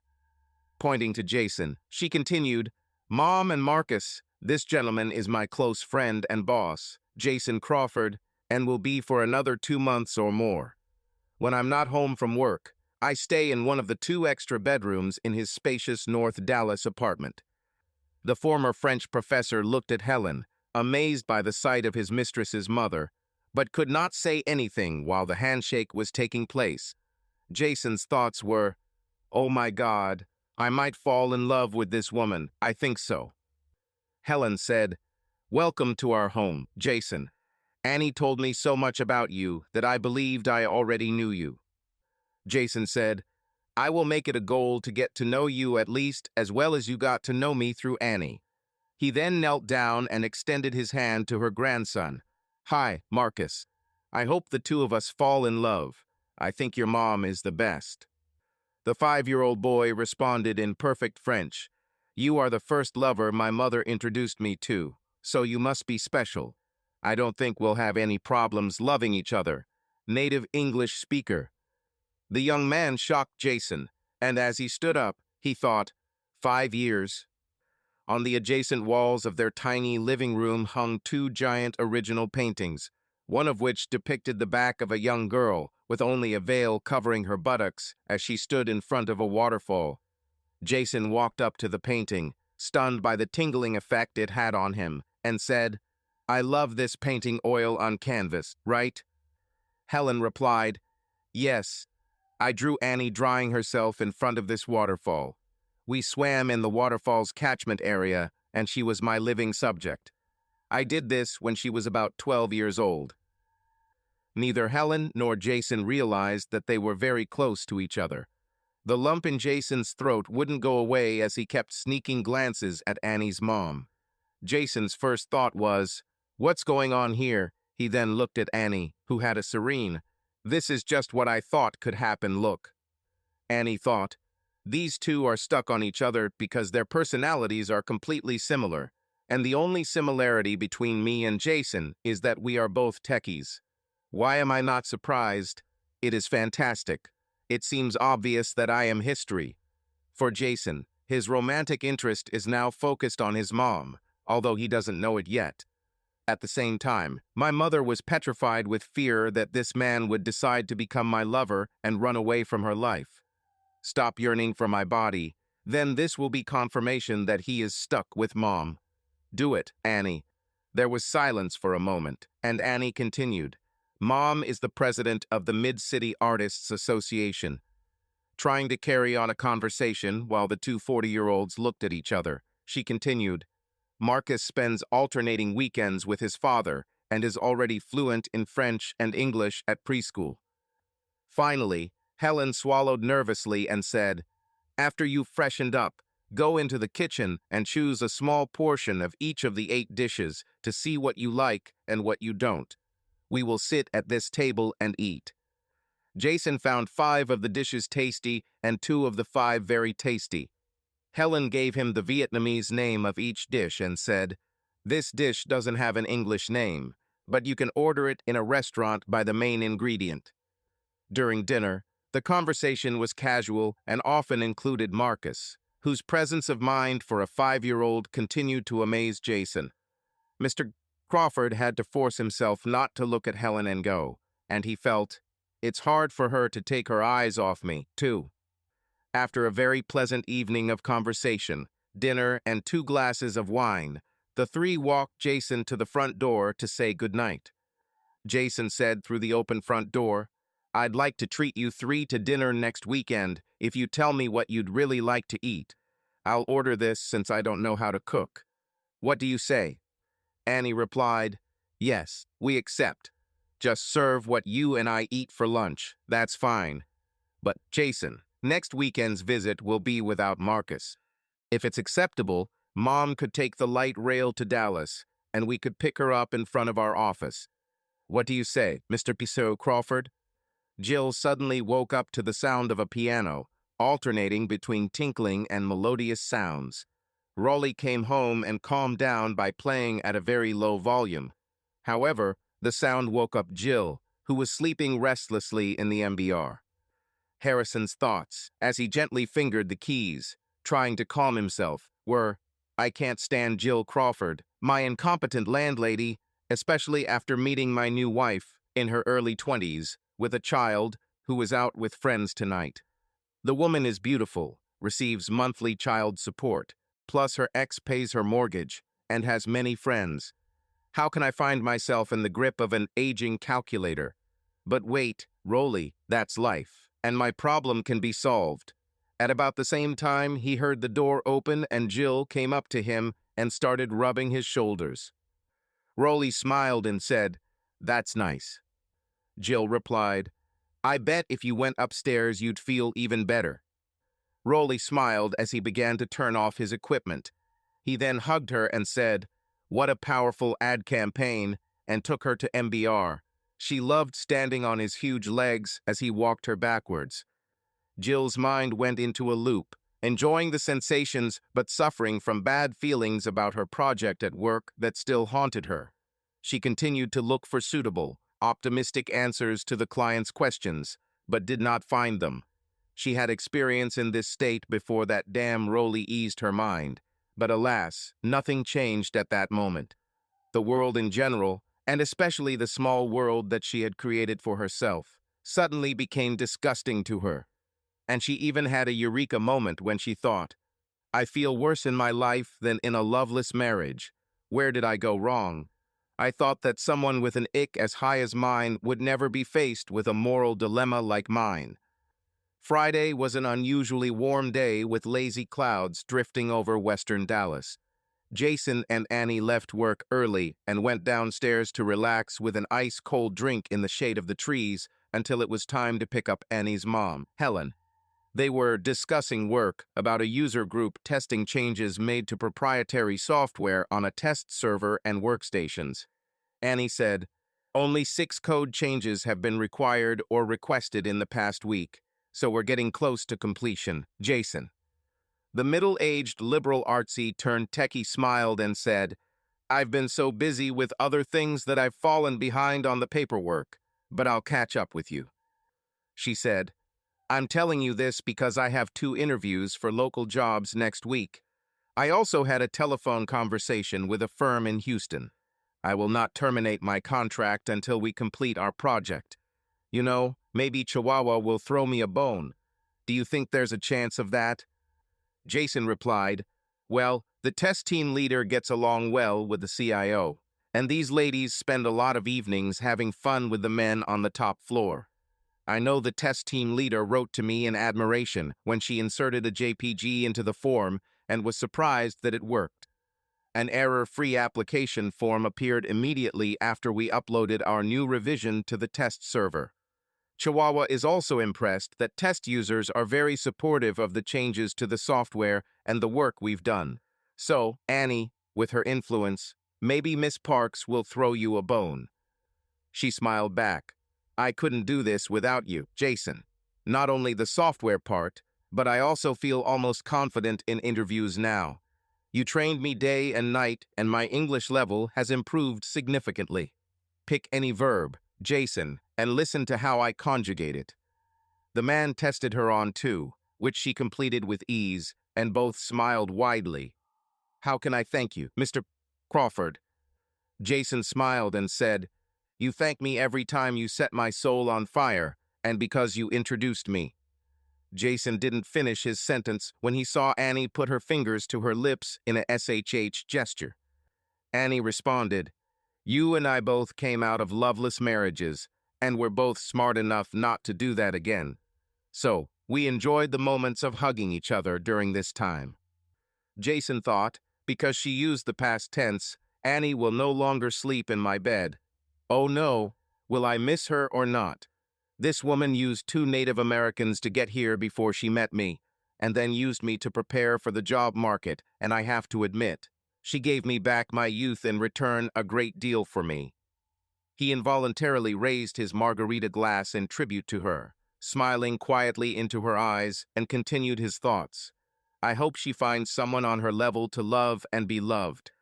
Pointing to Jason, she continued, "Mom and Marcus, this gentleman is my close friend and boss, Jason Crawford, and will be for another 2 months or more. When I'm not home from work, I stay in one of the 2 extra bedrooms in his spacious North Dallas apartment." The former French professor looked at Helen, amazed by the sight of his mistress's mother, but could not say anything while the handshake was taking place. Jason's thoughts were, "Oh my God, I might fall in love with this woman. I think so." Helen said, "Welcome to our home, Jason. Annie told me so much about you that I believed I already knew you." Jason said, "I will make it a goal to get to know you at least as well as you got to know me through Annie." He then knelt down and extended his hand to her grandson. "Hi, Marcus. I hope the 2 of us fall in love. I think your mom is the best." The 5-year-old boy responded in perfect French, "You are the first lover my mother introduced me to, so you must be special. I don't think we'll have any problems loving each other. Native English speaker." The young man shocked Jason, and as he stood up, he thought, 5 years. On the adjacent walls of their tiny living room hung 2 giant original paintings, one of which depicted the back of a young girl with only a veil covering her buttocks as she stood in front of a waterfall. Jason walked up to the painting, stunned by the tingling effect it had on him, and said, "I love this painting oil on canvas, right?" Helen replied, "Yes. I drew Annie drying herself in front of this waterfall. We swam in the waterfall's catchment area, and she was my living subject. I did this when she was about 12 years old." Neither Helen nor Jason realized that they were very close to each other. The lump in Jason's throat wouldn't go away as he kept sneaking glances at Annie's mom. Jason's first thought was, "What's going on here?" He then looked at Annie, who had a serene, "This is just what I thought could happen look." Annie thought, "These 2 are stuck on each other because their personalities are completely similar, and the only similarity between me and Jason is that we are both techies. Why am I not surprised? It is fantastic. It seems obvious that I am history. For Jason, his romantic interest is now focused on his mom, although he doesn't know it yet. At the same time, my mother was petrified with fear that this man would decide to become my lover and run away from her life. Stop yearning for my body, then this will be confirmation that he is stuck with Mom. Do it, Annie. There was silence for a moment, and Annie continued. Mom is the president of the Mid-City Artists Association. Trying to carry on a conversation while the two 40-year-olds looked at each other, she continued. Marcus spends alternating weekends with his father and is already fluent in French and English at preschool. Finally, Helen swallowed nervously and said, after you've freshened up, go into the kitchen and choose a small portion of each of the 8 dishes to see what you like and what you don't. We will sit at this table and eat. Jason found 5 of the dishes tasty and 2 of the 5 very tasty. Helen gave him the Vietnamese name of each dish and said, this dish doesn't have an English name, but you can order it in a restaurant by the main ingredient. During dinner, the conversation was casual and often included Marcus, whose presence of mind for a 5-year-old continued to amaze Jason. Mr. Crawford had to force himself not to look at Helen and go, and he felt, it's hard for her to take her eyes off me, too. After a very pleasant evening of conversation, dinner, and 2 glasses of wine, the 3 walked Jason to the front door to say goodnight. Jason said through the open front door, I'd like to treat you 3 to dinner next weekend if you tell me what you'd really like to eat. I'll order this since I don't know how to cook. What do you say? Annie replied, yes, we accept. Just serve what you and I eat for lunch. That's fine. But, Jason, next weekend's visit will be without Marcus. If it's acceptable, Mom could take the light rail to Dallas, and we could pick her up in front of our office. What do you say, Mr. Piso Crawford? Jill suddenly woke up to the sound of a piano, alternating between tinkling and melodious sounds. Rolly came home and calmed down by playing at a very low volume. However, the sound woke up Jill, who was sleeping restlessly in the MBR. Harrison's thoughts, as he gently fingered the keys, trying to calm himself, were, I can't stand Jill Crawford, my incompetent landlady, especially after meeting my new wife, in her early 20s, with a child, who was out with friends tonight. The woman is beautiful, receives monthly child support, plus her ex pays her mortgage, and has many friends. How can I find myself in the grip of an aging calculator? But wait, Rolly, that's life, and my problem can be solved. At about the same time, he heard the door open and Jill came up to him and started rubbing his shoulders. Rolly smiled and said, that's nice. Jill replied, I bet if you went upstairs you'd feel even better. Rolly smiled as he began to turn off his equipment. He then hugged her and said, what a powerful ad campaign, and took her to MBR. She loved standing on his huge legs as he walked her backwards. Jill's mind went into a loop, enjoying the sensations but suffering from bad feelings about her project at work that still haunted her. She continued to look for suitable, optimistic answers to the client's questions, but did not find them. She had experience in this state before that damn Rolly eased her mind, but alas, nothing changed at that moment. The world in general, and especially the small world that she had created for herself, suddenly became disgusting to her. And she even had a eureka moment when she thought, I feel worse in my life than in a loveless marriage. Where did I go wrong? I thought that someone with an ick as high as mine would never be faced with a moral dilemma like mine. Friday was an unusually warm day with lazy clouds drifting over western Dallas. Jason and Annie left work early and went downstairs to relax with an ice-cold drink in the shade of the trees until it was time to pick up Annie's mom, Helen. They were discussing work about a user group testing changes made to proprietary software on a test server and workstations. Annie said, only 6 code changes have been required or requested in the past week, so we're getting close to completion. Jason. The middle-aged liberal artsy turned techie smiled and said, I've been so busy with other things that I've fallen behind on the paperwork, but I'll catch up with you. She said, I'm telling you this because I have 2 interviews for local jobs next week. I also had a telephone conversation with a firm in Houston. I will not terminate my contract until we complete our project. You know, maybe Chihuahua will throw me a bone. Do you think there's a chance of that? Jason replied, well, the test team leader gets along well with the CIO, and these ladies spend a lot of evenings having fun with the men on the top floor. I know the test team leader wrote to me in admiration when she inserted a JPG into the form and was surprised that it worked. An error-free application form appeared immediately after we uploaded our new revision to the test server. Chihuahua is also impressed that test users are very supportive of the changes to the software and the work we've done. So, Annie, with her influence, maybe Miss Parks will throw you a bone. She smiled back. I couldn't do this without you, Jason. Not only the software part, but I also feel almost confident in interviews now. You trained me day and night, and my English level has improved significantly. Pick any verb, Jason, and listen to how I conjugate it. The man tested her on too, which she completed with ease, and both smiled widely. How can I thank you, Mr. Crawford? Jason smiled and said, you thank me every time you set my soul on fire, and because you introduced me. Jason didn't finish his sentence when he saw Annie put her fingers to her lips in a SHH gesture. Annie responded, you and I both came out of loveless marriages, and we're both smart enough not to do that again. So, we enjoyed the moments of hugging each other during this time. Jason thought, because she used the past tense, Annie will no longer sleep in my bed. Oh no, will I miss her or not? This woman used 2 Native Americans to get here before she met me, and then used me to prepare for the job market, and I have to admit, she gave me back my youth in return a great deal for me. He involuntarily raised his margarita glass in tribute to her, smiling quietly into her eyes, and continued his thoughts. I hope she finds someone on her level to love and be loved.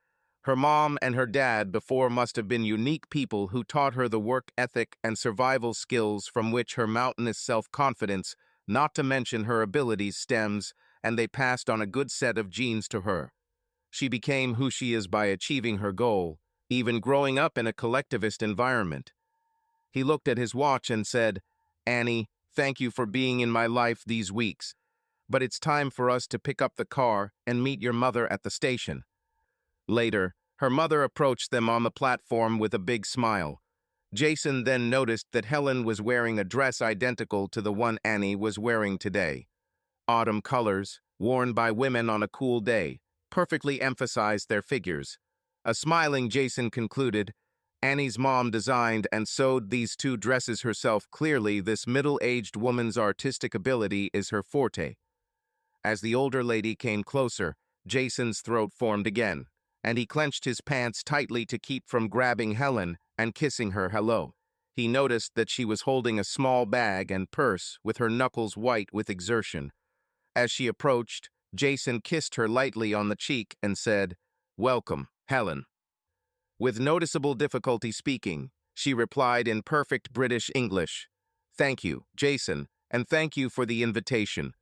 Her mom and her dad before must have been unique people who taught her the work ethic and survival skills from which her mountainous self-confidence, not to mention her abilities, stems, and they passed on a good set of genes to her. She became who she is by achieving her goal, even growing up in a collectivist environment. He looked at his watch and said, Annie, thank you for being in my life these weeks, but it's time for us to pick up the car and meet your mother at the station. Later, her mother approached them on the platform with a big smile. Jason then noticed that Helen was wearing a dress identical to the one Annie was wearing today. Autumn colors, worn by women on a cool day, perfectly emphasized their figures. A smiling Jason concluded, Annie's mom designed and sewed these 2 dresses herself. Clearly, this middle-aged woman's artistic ability is her forte. As the older lady came closer, Jason's throat formed again, and he clenched his pants tightly to keep from grabbing Helen and kissing her hello. He noticed that she was holding a small bag and purse with her knuckles white with exertion. As she approached, Jason kissed her lightly on the cheek and said, Welcome, Helen. With noticeable difficulty speaking, she replied in perfect British English, Thank you, Jason, and thank you for the invitation.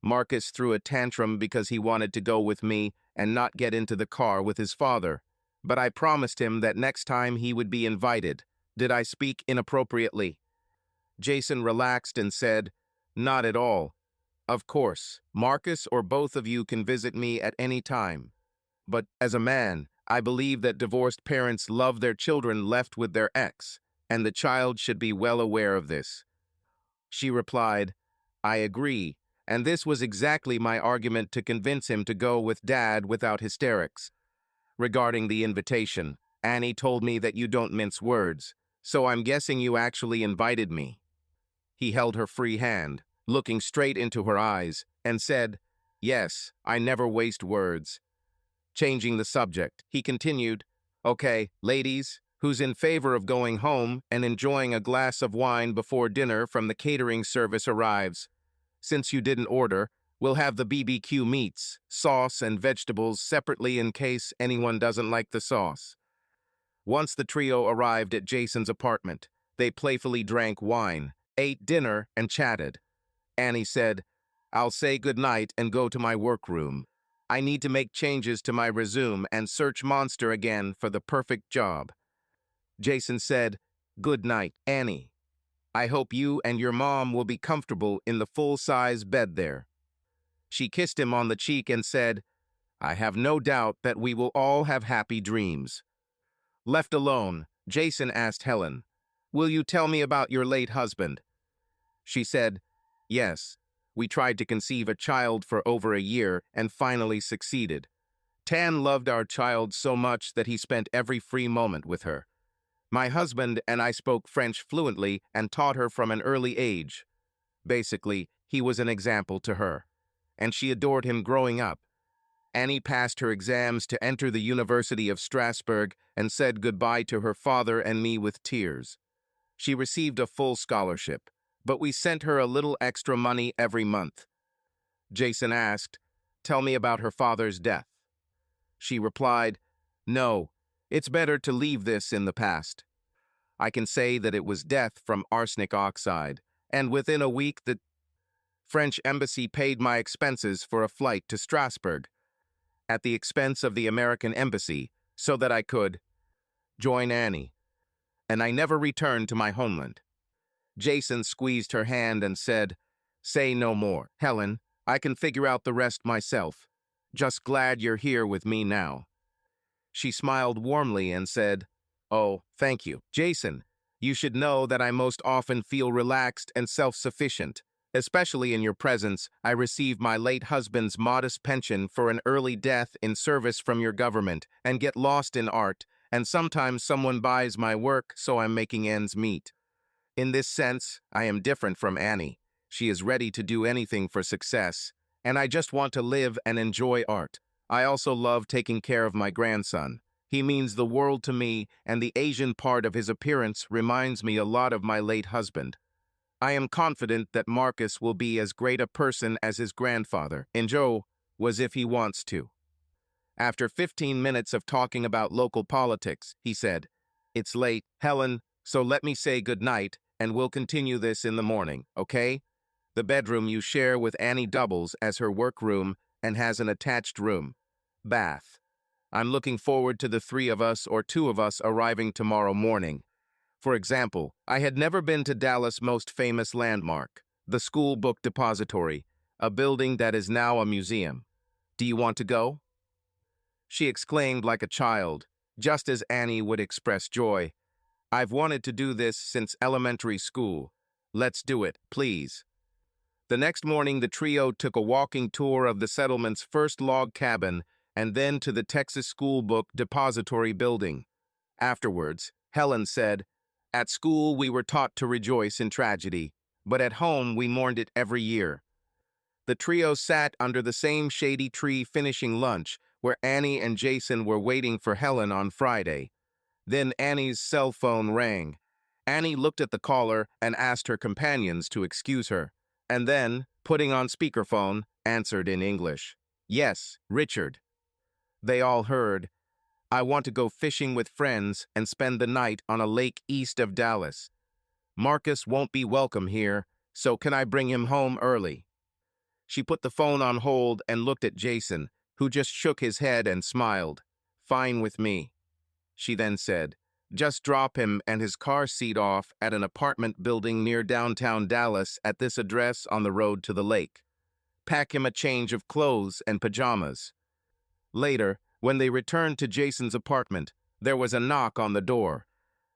Marcus threw a tantrum because he wanted to go with me and not get into the car with his father, but I promised him that next time he would be invited. Did I speak inappropriately? Jason relaxed and said, Not at all. Of course, Marcus or both of you can visit me at any time. But as a man, I believe that divorced parents love their children left with their ex, and the child should be well aware of this. She replied, I agree, and this was exactly my argument to convince him to go with Dad without hysterics. Regarding the invitation, Annie told me that you don't mince words, so I'm guessing you actually invited me. He held her free hand, looking straight into her eyes, and said, Yes, I never waste words. Changing the subject, he continued, Okay, ladies, who's in favor of going home and enjoying a glass of wine before dinner from the catering service arrives? Since you didn't order, we'll have the BBQ meats, sauce, and vegetables separately in case anyone doesn't like the sauce. Once the trio arrived at Jason's apartment, they playfully drank wine, ate dinner, and chatted. Annie said, I'll say goodnight and go to my workroom. I need to make changes to my resume and search Monster again for the perfect job. Jason said, Good night, Annie. I hope you and your mom will be comfortable in the full-size bed there. She kissed him on the cheek and said, I have no doubt that we will all have happy dreams. Left alone, Jason asked Helen, Will you tell me about your late husband? She said, Yes. We tried to conceive a child for over a year and finally succeeded. Tan loved our child so much that he spent every free moment with her. My husband and I spoke French fluently and taught her from an early age. Basically, he was an example to her, and she adored him growing up. Annie passed her exams to enter the University of Strasbourg and said goodbye to her father and me with tears. She received a full scholarship, but we sent her a little extra money every month. Jason asked, Tell me about her father's death. She replied, No, it's better to leave this in the past. I can say that it was death from arsenic oxide, and within a week the French embassy paid my expenses for a flight to Strasbourg, at the expense of the American embassy, so that I could join Annie. And I never returned to my homeland. Jason squeezed her hand and said, Say no more, Helen. I can figure out the rest myself. Just glad you're here with me now. She smiled warmly and said, Oh, thank you. Jason, you should know that I most often feel relaxed and self-sufficient. Especially in your presence, I receive my late husband's modest pension for an early death in service from your government and get lost in art, and sometimes someone buys my work, so I'm making ends meet. In this sense, I am different from Annie. She is ready to do anything for success, and I just want to live and enjoy art. I also love taking care of my grandson. He means the world to me, and the Asian part of his appearance reminds me a lot of my late husband. I am confident that Marcus will be as great a person as his grandfather, and Joe was if he wants to. After 15 minutes of talking about local politics, he said, It's late, Helen, so let me say good night, and we'll continue this in the morning, okay? The bedroom you share with Annie doubles as her workroom and has an attached room. Bath. I'm looking forward to the three of us or two of us arriving tomorrow morning. For example, I had never been to Dallas' most famous landmark, the School Book Depository, a building that is now a museum. Do you want to go? She exclaimed like a child, just as Annie would express joy. I've wanted to do this since elementary school. Let's do it, please. The next morning, the trio took a walking tour of the settlement's first log cabin and then to the Texas School Book Depository building. Afterwards, Helen said, At school, we were taught to rejoice in tragedy, but at home, we mourned it every year. The trio sat under the same shady tree finishing lunch, where Annie and Jason were waiting for Helen on Friday. Then Annie's cell phone rang. Annie looked at the caller and asked her companions to excuse her, and then, putting on speakerphone, answered in English. Yes, Richard. They all heard, I want to go fishing with friends and spend the night on a lake east of Dallas. Marcus won't be welcome here, so can I bring him home early? She put the phone on hold and looked at Jason, who just shook his head and smiled. Fine with me. She then said, Just drop him and his car seat off at an apartment building near downtown Dallas at this address on the road to the lake. Pack him a change of clothes and pajamas. Later, when they returned to Jason's apartment, there was a knock on the door.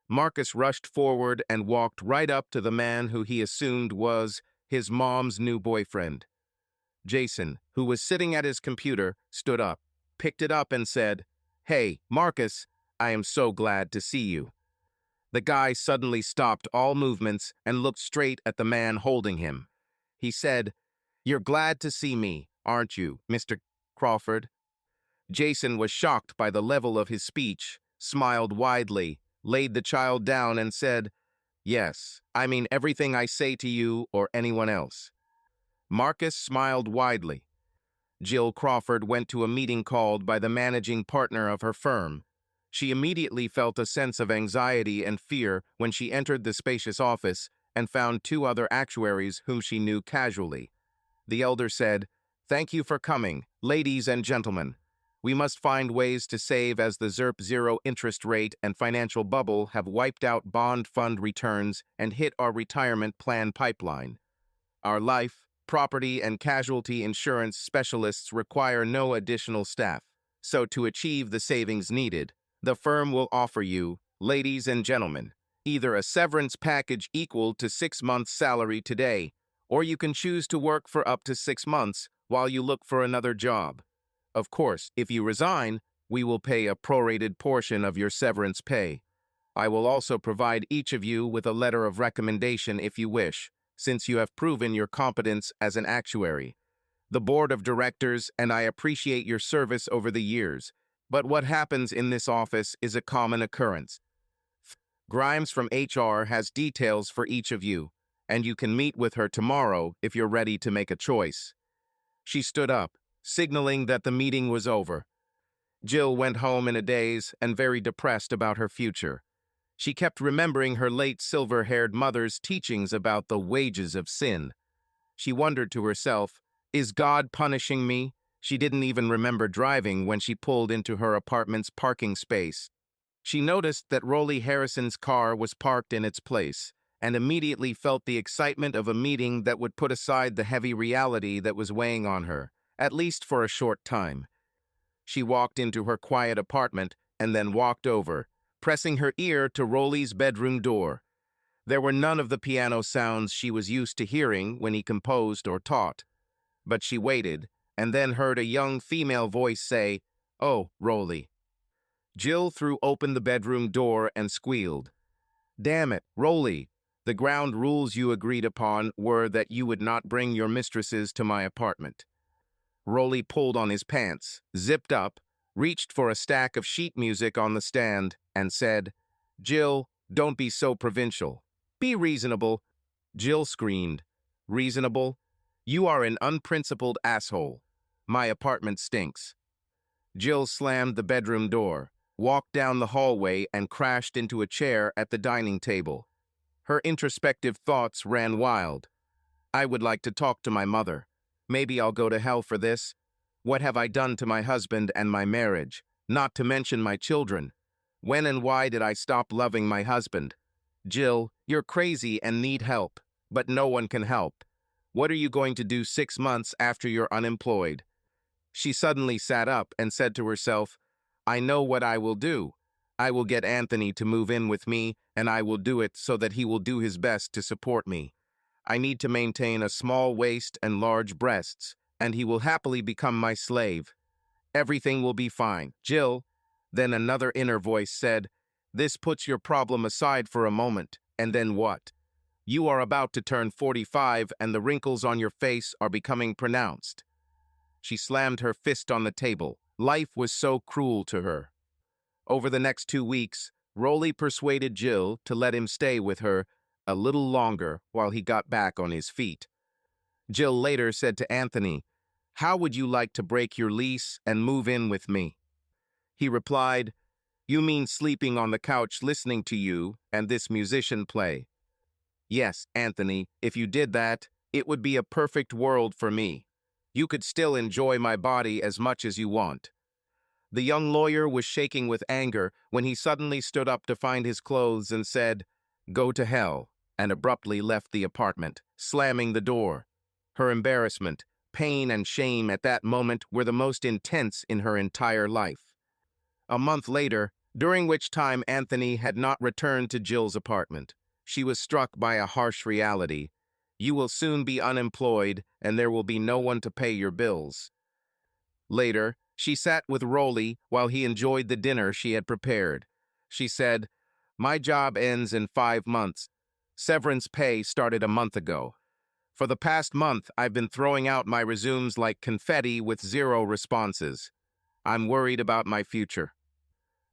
Marcus rushed forward and walked right up to the man who he assumed was his mom's new boyfriend. Jason, who was sitting at his computer, stood up, picked it up and said, Hey, Marcus, I am so glad to see you. The guy suddenly stopped all movements and looked straight at the man holding him. He said, You're glad to see me, aren't you, Mr. Crawford? Jason was shocked by the level of his speech, smiled widely, laid the child down and said, Yes, I mean everything I say to you or anyone else. Marcus smiled widely. Jill Crawford went to a meeting called by the managing partner of her firm. She immediately felt a sense of anxiety and fear when she entered the spacious office and found two other actuaries whom she knew casually. The elder said, "Thank you for coming, ladies and gentlemen. We must find ways to save as the ZERP zero interest rate and financial bubble have wiped out bond fund returns and hit our retirement plan pipeline. Our life, property, and casualty insurance specialists require no additional staff. So to achieve the savings needed, the firm will offer you, ladies and gentlemen, either a severance package equal to 6 months' salary today, or you can choose to work for up to 6 months while you look for another job. Of course, if you resign, we will pay a prorated portion of your severance pay. I will also provide each of you with a letter of recommendation if you wish, since you have proven your competence as an actuary. The board of directors and I appreciate your service over the years, but what happens in this office is a common occurrence. Grimes from HR has details for each of you, and you can meet with her tomorrow if you're ready to make a choice." She stood up, signaling that the meeting was over. Jill went home in a daze and very depressed about her future. She kept remembering her late silver-haired mother's teachings about the wages of sin. She wondered to herself, "Is God punishing me?" She didn't even remember driving when she pulled into her apartment's parking space. She noticed that Rolly Harrison's car was parked in its place, and immediately felt the excitement of a meeting that would put aside the heavy reality that was weighing on her, at least for a short time. She walked into her quiet apartment and then walked over, pressing her ear to Rolly's bedroom door. There were none of the piano sounds she was used to hearing when he composed or taught. But she waited, and then heard a young female voice say, "Oh, Rolly." Jill threw open the bedroom door and squealed. "Damn it, Rolly. The ground rules you agreed upon were that you would not bring your mistresses to my apartment." Rolly pulled on his pants, zipped up, reached for a stack of sheet music on the stand, and said, "Jill, don't be so provincial. Be reasonable." Jill screamed, "Reasonable? You are an unprincipled asshole. My apartment stinks." Jill slammed the bedroom door, walked down the hallway, and crashed into a chair at the dining table. Her introspective thoughts ran wild. "I would like to talk to my mother. Maybe I'll go to hell for this. What have I done to my husband and my marriage, not to mention my children? When and why did I stop loving my husband? Jill, you're crazy and need help, but no one can help. What are you going to do 6 months after you're unemployed?" She suddenly sat up and said to herself, "I know what I will do. I will get Anthony to move in with me, and I will do it so that he will do his best to support me. I need to maintain a small waist and large breasts, and he will happily become my slave. Everything will be fine, Jill." Then another inner voice said, "This puts your problem aside for a moment, and then what? You are about to turn 45 and the wrinkles on your face are becoming pronounced." She slammed her fist on the table. Life was so cruel to her. Over the next 2 weeks, Rolly persuaded Jill to let him stay with her a little longer while he got back on his feet. Jill later said to Anthony, "How would you like to break your lease and move in with me?" He replied, "You mean sleeping on the couch listening to you and this musician play?" "Yes, Anthony, if you did that, it would be a perfect world for me. You could still enjoy my body as much as you want." The young lawyer was shaking with anger when he suddenly stood up to find his clothes and said, "Go to hell," and abruptly left the apartment, slamming the door. Her embarrassment, pain, and shame at that moment were the most intense in her entire life. A month later, during which time Anthony had not returned to Jill's apartment, she was struck by a harsh reality. "You will soon be unemployed, and there will be no one to pay your bills." Later, she sat with Rolly while he enjoyed the dinner she had prepared. She said, "My job ends in 5 months. Severance pay started a month ago. For the past month, I've been throwing out my resumes like confetti with 0 responses. I'm worried about my future."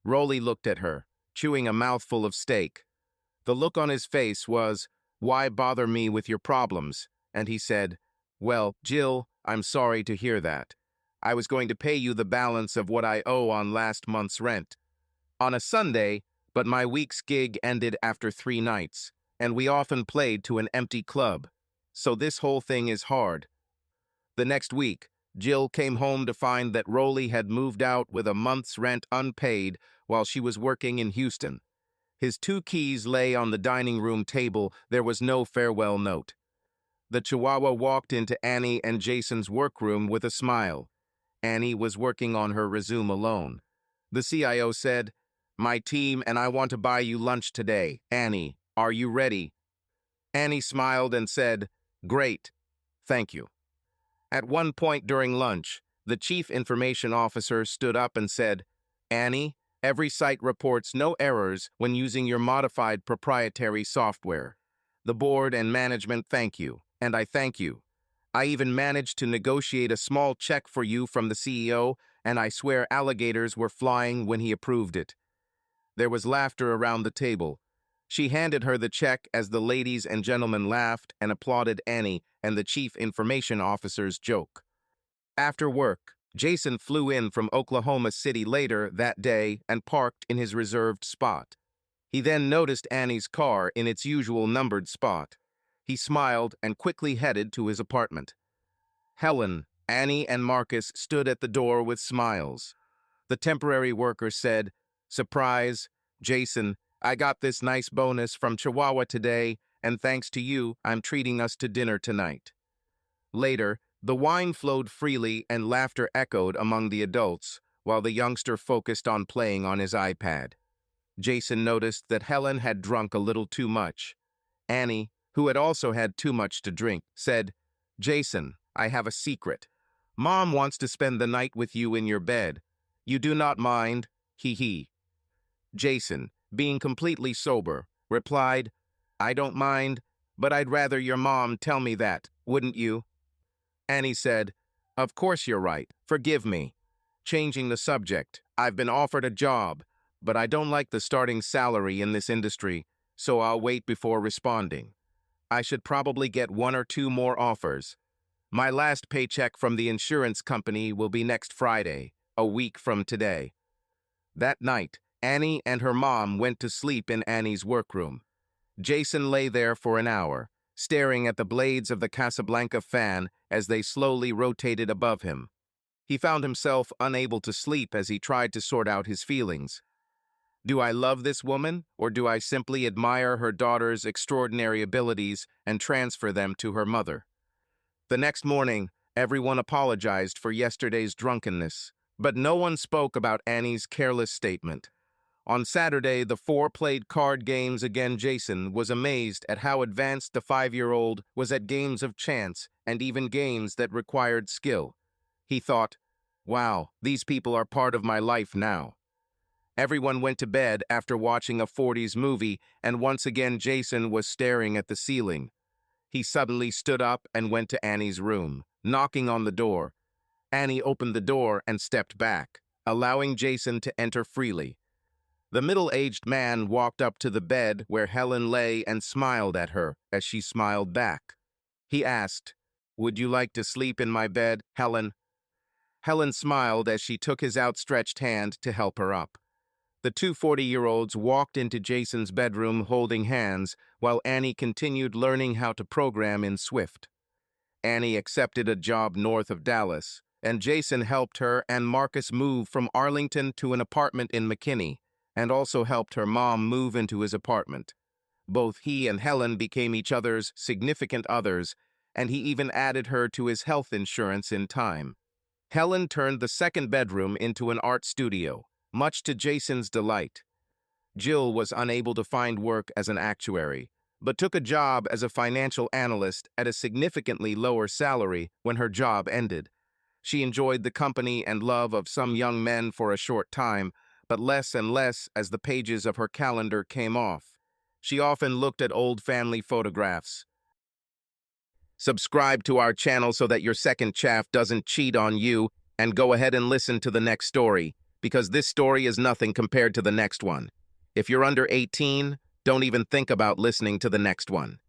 Rolly looked at her, chewing a mouthful of steak. The look on his face was, "Why bother me with your problems?" And he said, "Well, Jill, I'm sorry to hear that. I was going to pay you the balance of what I owe on last month's rent on a Sunday, but my week's gig ended after 3 nights. and we often played to an empty club. So this whole thing is hard. The next week, Jill came home to find that Rolly had moved out with a month's rent unpaid while she was working in Houston. His 2 keys lay on the dining room table. There was no farewell note. The Chihuahua walked into Annie and Jason's workroom with a smile. Annie was working on her resume alone. The CIO said, "My team and I want to buy you lunch today. Annie, are you ready?" Annie smiled and said, "Great, thank you." At one point during lunch, the chief information officer stood up and said, "Annie, every site reports no errors when using your modified proprietary software. The board and management thank you, and I thank you. I even managed to negotiate a small check for you from the CEO, and I swear alligators were flying when he approved it." There was laughter around the table. She handed her the check as the ladies and gentlemen laughed and applauded Annie and the chief information officer's joke. After work, Jason flew in from Oklahoma City later that day and parked in his reserved spot. He then noticed Annie's car in its usual numbered spot. He smiled and quickly headed to his apartment. Helen, Annie, and Marcus stood at the door with smiles. The temporary worker said, "Surprise, Jason, I got this nice bonus from Chihuahua today, and thanks to you, I'm treating us to dinner tonight." Later, the wine flowed freely and laughter echoed among the adults, while the youngster focused on playing on his iPad. Jason noticed that Helen had drunk a little too much. Annie, who had also had too much to drink, said, "Jason, I have a secret. Mom wants to spend the night with you in your bed. You do not mind? Hee hee." Jason, being completely sober, replied, "I don't mind, but I'd rather your mom tell me that, wouldn't you?" Annie said, "Of course you're right. Forgive me." Changing the subject, "I've been offered a job, but I don't like the starting salary in this industry, so I'll wait before responding. I should probably get 1 or 2 more offers. My last paycheck from the insurance company will be next Friday, a week from today." That night, Annie and her mom went to sleep in Annie's workroom. Jason lay there for an hour, staring at the blades of the Casablanca fan as they slowly rotated above him. He found himself unable to sleep as he tried to sort out his feelings. Do I love this woman, or do I simply admire her daughter's extraordinary abilities and transfer them to her mother? The next morning, everyone apologized for yesterday's drunkenness, but no one spoke about Annie's careless statement. On Saturday, the 4 played card games again. Jason was amazed at how advanced the 5-year-old was at games of chance and even games that required skill. He thought, "Wow, these people are part of my life now." Everyone went to bed after watching a 40s movie, and once again Jason was staring at the ceiling. He suddenly stood up and went to Annie's room, knocking on the door. Annie opened the door and stepped back, allowing Jason to enter freely. The middle-aged man walked up to the bed where Helen lay and smiled at her as she smiled back. He asked, "Would you like to sleep in my bed, Helen?" Helen smiled as she took his outstretched hand to help her up. The 2 40-year-olds walked into Jason's bedroom holding hands while Annie continued learning how to program in Swift. Annie accepted a job north of Dallas, and Jason helped her and Marcus move from Arlington to an apartment in McKinney, and also helped her mom move into his apartment. Both he and Helen became each other's significant others, and he even added her to his health insurance in time. Helen turned the second bedroom into an art studio, much to Jason's delight. Jill was unable to find work as an actuary, but took a job as a financial analyst at a significantly lower salary when her job ended. She enjoyed the company and love of some young men for a short time, but less and less as the pages of her calendar came off. She often looked at old family photographs. Subscribe to our channel so that your second chaff doesn't cheat on you, and go ahead and listen to the next story, because this story is nothing compared to the next one. If you're under 18, don't even think about listening to the next one.